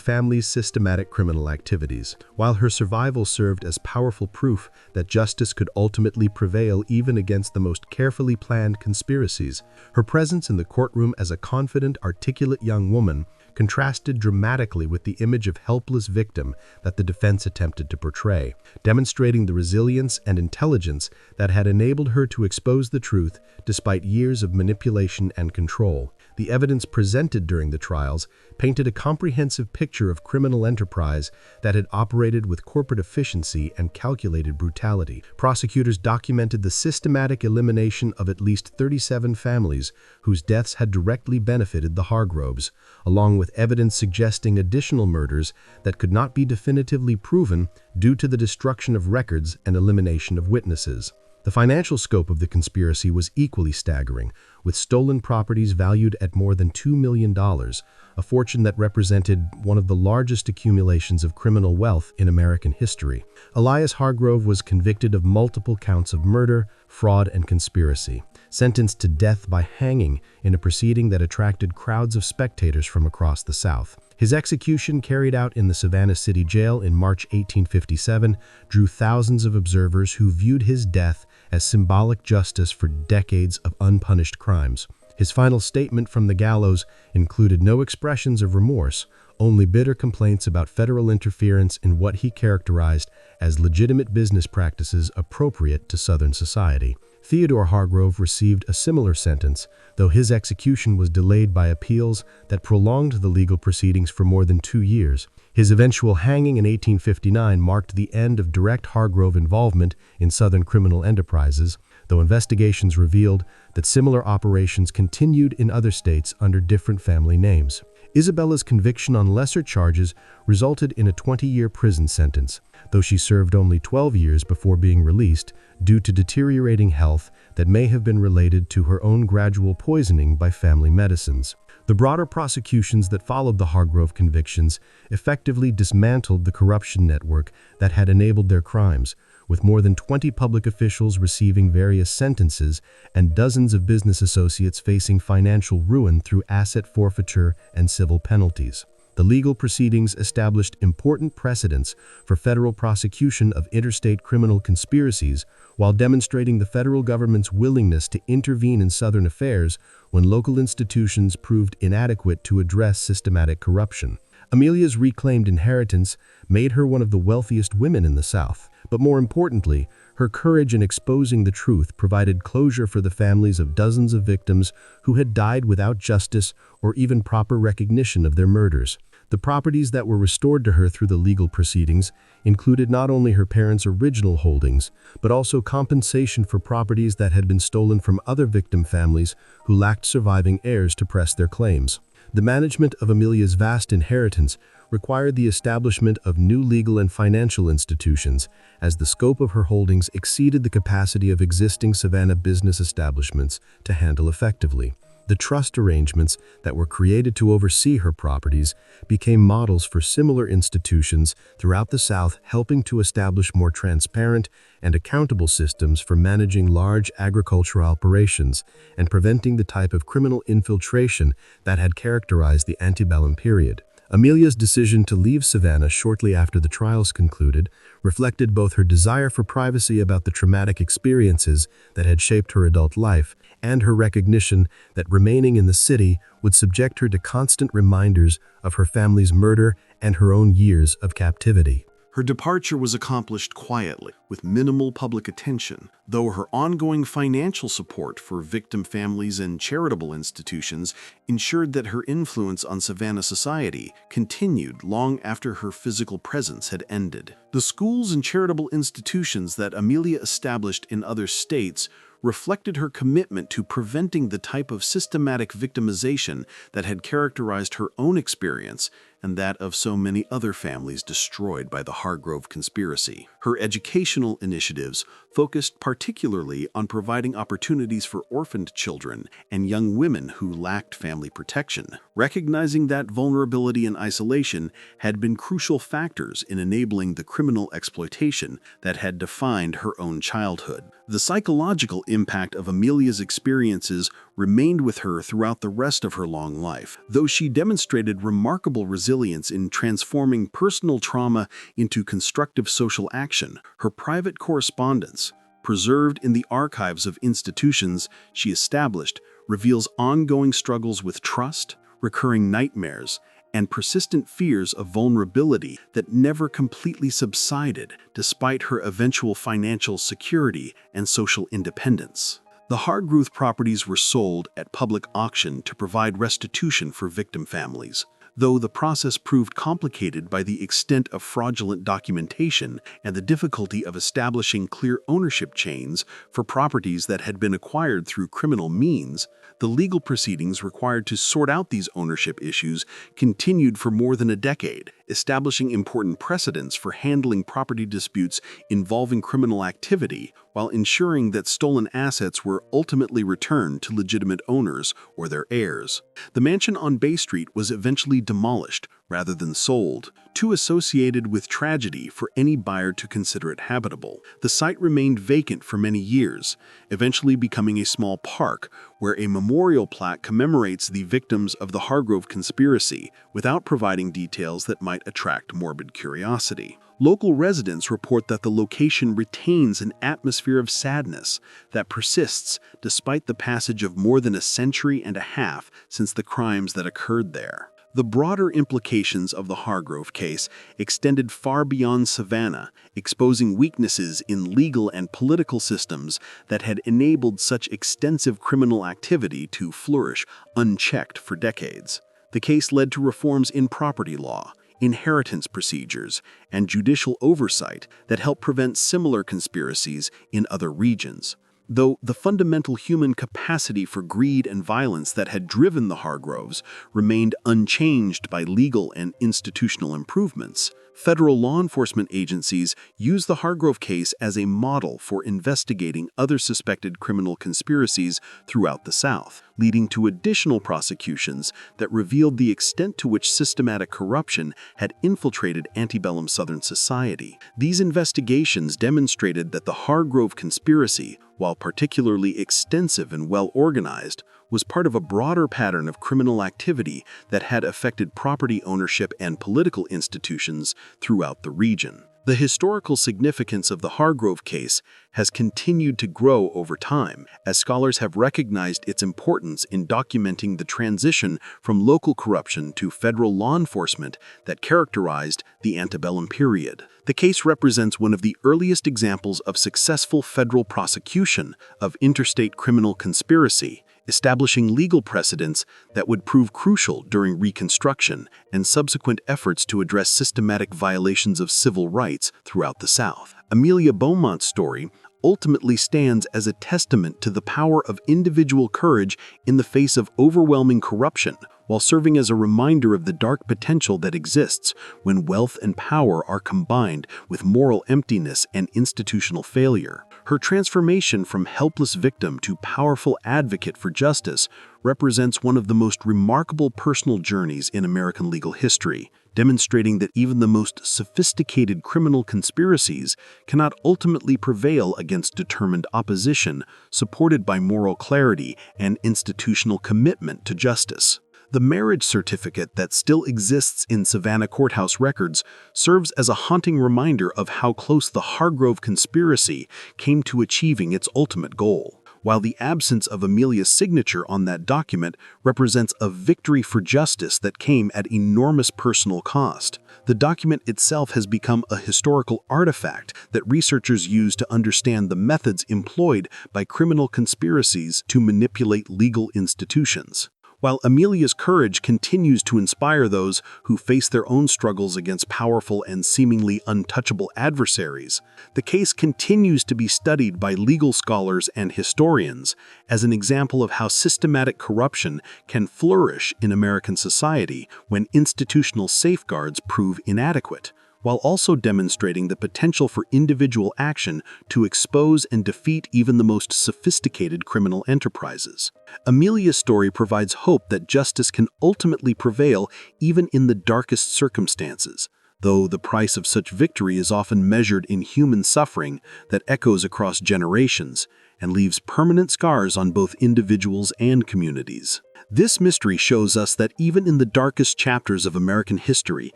family's systematic criminal activities. While her survival served as powerful proof that justice could ultimately prevail even against the most carefully planned conspiracies, her presence in the courtroom as a confident, articulate young woman contrasted dramatically with the image of helpless victim that the defense attempted to portray, demonstrating the resilience and intelligence that had enabled her to expose the truth despite years of manipulation and control. The evidence presented during the trials painted a comprehensive picture of criminal enterprise that had operated with corporate efficiency and calculated brutality. Prosecutors documented the systematic elimination of at least 37 families whose deaths had directly benefited the Hargroves, along with evidence suggesting additional murders that could not be definitively proven due to the destruction of records and elimination of witnesses. The financial scope of the conspiracy was equally staggering, with stolen properties valued at more than $2 million, a fortune that represented one of the largest accumulations of criminal wealth in American history. Elias Hargrove was convicted of multiple counts of murder, fraud, and conspiracy, sentenced to death by hanging in a proceeding that attracted crowds of spectators from across the South. His execution, carried out in the Savannah City Jail in March 1857, drew thousands of observers who viewed his death as symbolic justice for decades of unpunished crimes. His final statement from the gallows included no expressions of remorse, only bitter complaints about federal interference in what he characterized as legitimate business practices appropriate to Southern society. Theodore Hargrove received a similar sentence, though his execution was delayed by appeals that prolonged the legal proceedings for more than 2 years. His eventual hanging in 1859 marked the end of direct Hargrove involvement in Southern criminal enterprises, though investigations revealed that similar operations continued in other states under different family names. Isabella's conviction on lesser charges resulted in a 20-year prison sentence, though she served only 12 years before being released due to deteriorating health that may have been related to her own gradual poisoning by family medicines. The broader prosecutions that followed the Hargrove convictions effectively dismantled the corruption network that had enabled their crimes, with more than 20 public officials receiving various sentences and dozens of business associates facing financial ruin through asset forfeiture and civil penalties. The legal proceedings established important precedents for federal prosecution of interstate criminal conspiracies while demonstrating the federal government's willingness to intervene in Southern affairs when local institutions proved inadequate to address systematic corruption. Amelia's reclaimed inheritance made her one of the wealthiest women in the South, but more importantly, her courage in exposing the truth provided closure for the families of dozens of victims who had died without justice or even proper recognition of their murders. The properties that were restored to her through the legal proceedings included not only her parents' original holdings, but also compensation for properties that had been stolen from other victim families who lacked surviving heirs to press their claims. The management of Amelia's vast inheritance required the establishment of new legal and financial institutions, as the scope of her holdings exceeded the capacity of existing Savannah business establishments to handle effectively. The trust arrangements that were created to oversee her properties became models for similar institutions throughout the South, helping to establish more transparent and accountable systems for managing large agricultural operations and preventing the type of criminal infiltration that had characterized the antebellum period. Amelia's decision to leave Savannah shortly after the trials concluded reflected both her desire for privacy about the traumatic experiences that had shaped her adult life and her recognition that remaining in the city would subject her to constant reminders of her family's murder and her own years of captivity. Her departure was accomplished quietly, with minimal public attention, though her ongoing financial support for victim families and charitable institutions ensured that her influence on Savannah society continued long after her physical presence had ended. The schools and charitable institutions that Amelia established in other states reflected her commitment to preventing the type of systematic victimization that had characterized her own experience and that of so many other families destroyed by the Hargrove conspiracy. Her educational initiatives focused particularly on providing opportunities for orphaned children and young women who lacked family protection, recognizing that vulnerability and isolation had been crucial factors in enabling the criminal exploitation that had defined her own childhood. The psychological impact of Amelia's experiences remained with her throughout the rest of her long life, though she demonstrated remarkable resilience in transforming personal trauma into constructive social action. Her private correspondence, preserved in the archives of institutions she established, reveals ongoing struggles with trust, recurring nightmares, and persistent fears of vulnerability that never completely subsided despite her eventual financial security and social independence. The Hargrove properties were sold at public auction to provide restitution for victim families, though the process proved complicated by the extent of fraudulent documentation and the difficulty of establishing clear ownership chains for properties that had been acquired through criminal means. The legal proceedings required to sort out these ownership issues continued for more than a decade, establishing important precedents for handling property disputes involving criminal activity while ensuring that stolen assets were ultimately returned to legitimate owners or their heirs. The mansion on Bay Street was eventually demolished rather than sold, too associated with tragedy for any buyer to consider it habitable. The site remained vacant for many years, eventually becoming a small park where a memorial plaque commemorates the victims of the Hargrove conspiracy without providing details that might attract morbid curiosity. Local residents report that the location retains an atmosphere of sadness that persists despite the passage of more than a century and a half since the crimes that occurred there. The broader implications of the Hargrove case extended far beyond Savannah, exposing weaknesses in legal and political systems that had enabled such extensive criminal activity to flourish unchecked for decades. The case led to reforms in property law, inheritance procedures, and judicial oversight that helped prevent similar conspiracies in other regions. Though the fundamental human capacity for greed and violence that had driven the Hargroves remained unchanged by legal and institutional improvements, federal law enforcement agencies used the Hargrove case as a model for investigating other suspected criminal conspiracies throughout the South, leading to additional prosecutions that revealed the extent to which systematic corruption had infiltrated antebellum Southern society. These investigations demonstrated that the Hargrove conspiracy, while particularly extensive and well-organized, was part of a broader pattern of criminal activity that had affected property ownership and political institutions throughout the region. The historical significance of the Hargrove case has continued to grow over time, as scholars have recognized its importance in documenting the transition from local corruption to federal law enforcement that characterized the antebellum period. The case represents one of the earliest examples of successful federal prosecution of interstate criminal conspiracy, establishing legal precedents that would prove crucial during Reconstruction and subsequent efforts to address systematic violations of civil rights throughout the South. Amelia Beaumont's story ultimately stands as a testament to the power of individual courage in the face of overwhelming corruption, while serving as a reminder of the dark potential that exists when wealth and power are combined with moral emptiness and institutional failure. Her transformation from helpless victim to powerful advocate for justice represents one of the most remarkable personal journeys in American legal history, demonstrating that even the most sophisticated criminal conspiracies cannot ultimately prevail against determined opposition supported by moral clarity and institutional commitment to justice. The marriage certificate that still exists in Savannah courthouse records serves as a haunting reminder of how close the Hargrove conspiracy came to achieving its ultimate goal. While the absence of Amelia's signature on that document represents a victory for justice that came at enormous personal cost, the document itself has become a historical artifact that researchers use to understand the methods employed by criminal conspiracies to manipulate legal institutions. While Amelia's courage continues to inspire those who face their own struggles against powerful and seemingly untouchable adversaries, the case continues to be studied by legal scholars and historians as an example of how systematic corruption can flourish in American society when institutional safeguards prove inadequate, while also demonstrating the potential for individual action to expose and defeat even the most sophisticated criminal enterprises. Amelia's story provides hope that justice can ultimately prevail even in the darkest circumstances, though the price of such victory is often measured in human suffering that echoes across generations and leaves permanent scars on both individuals and communities. This mystery shows us that even in the darkest chapters of American history,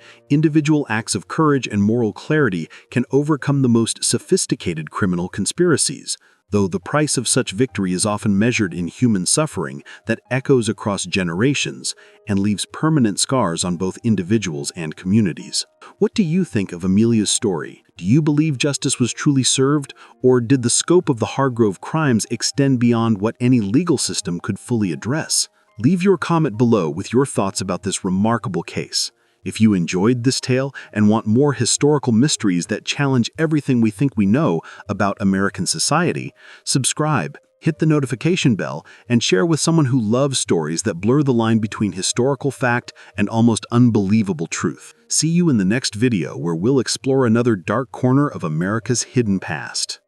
individual acts of courage and moral clarity can overcome the most sophisticated criminal conspiracies, though the price of such victory is often measured in human suffering that echoes across generations and leaves permanent scars on both individuals and communities. What do you think of Amelia's story? Do you believe justice was truly served, or did the scope of the Hargrove crimes extend beyond what any legal system could fully address? Leave your comment below with your thoughts about this remarkable case. If you enjoyed this tale and want more historical mysteries that challenge everything we think we know about American society, subscribe, hit the notification bell, and share with someone who loves stories that blur the line between historical fact and almost unbelievable truth. See you in the next video where we'll explore another dark corner of America's hidden past.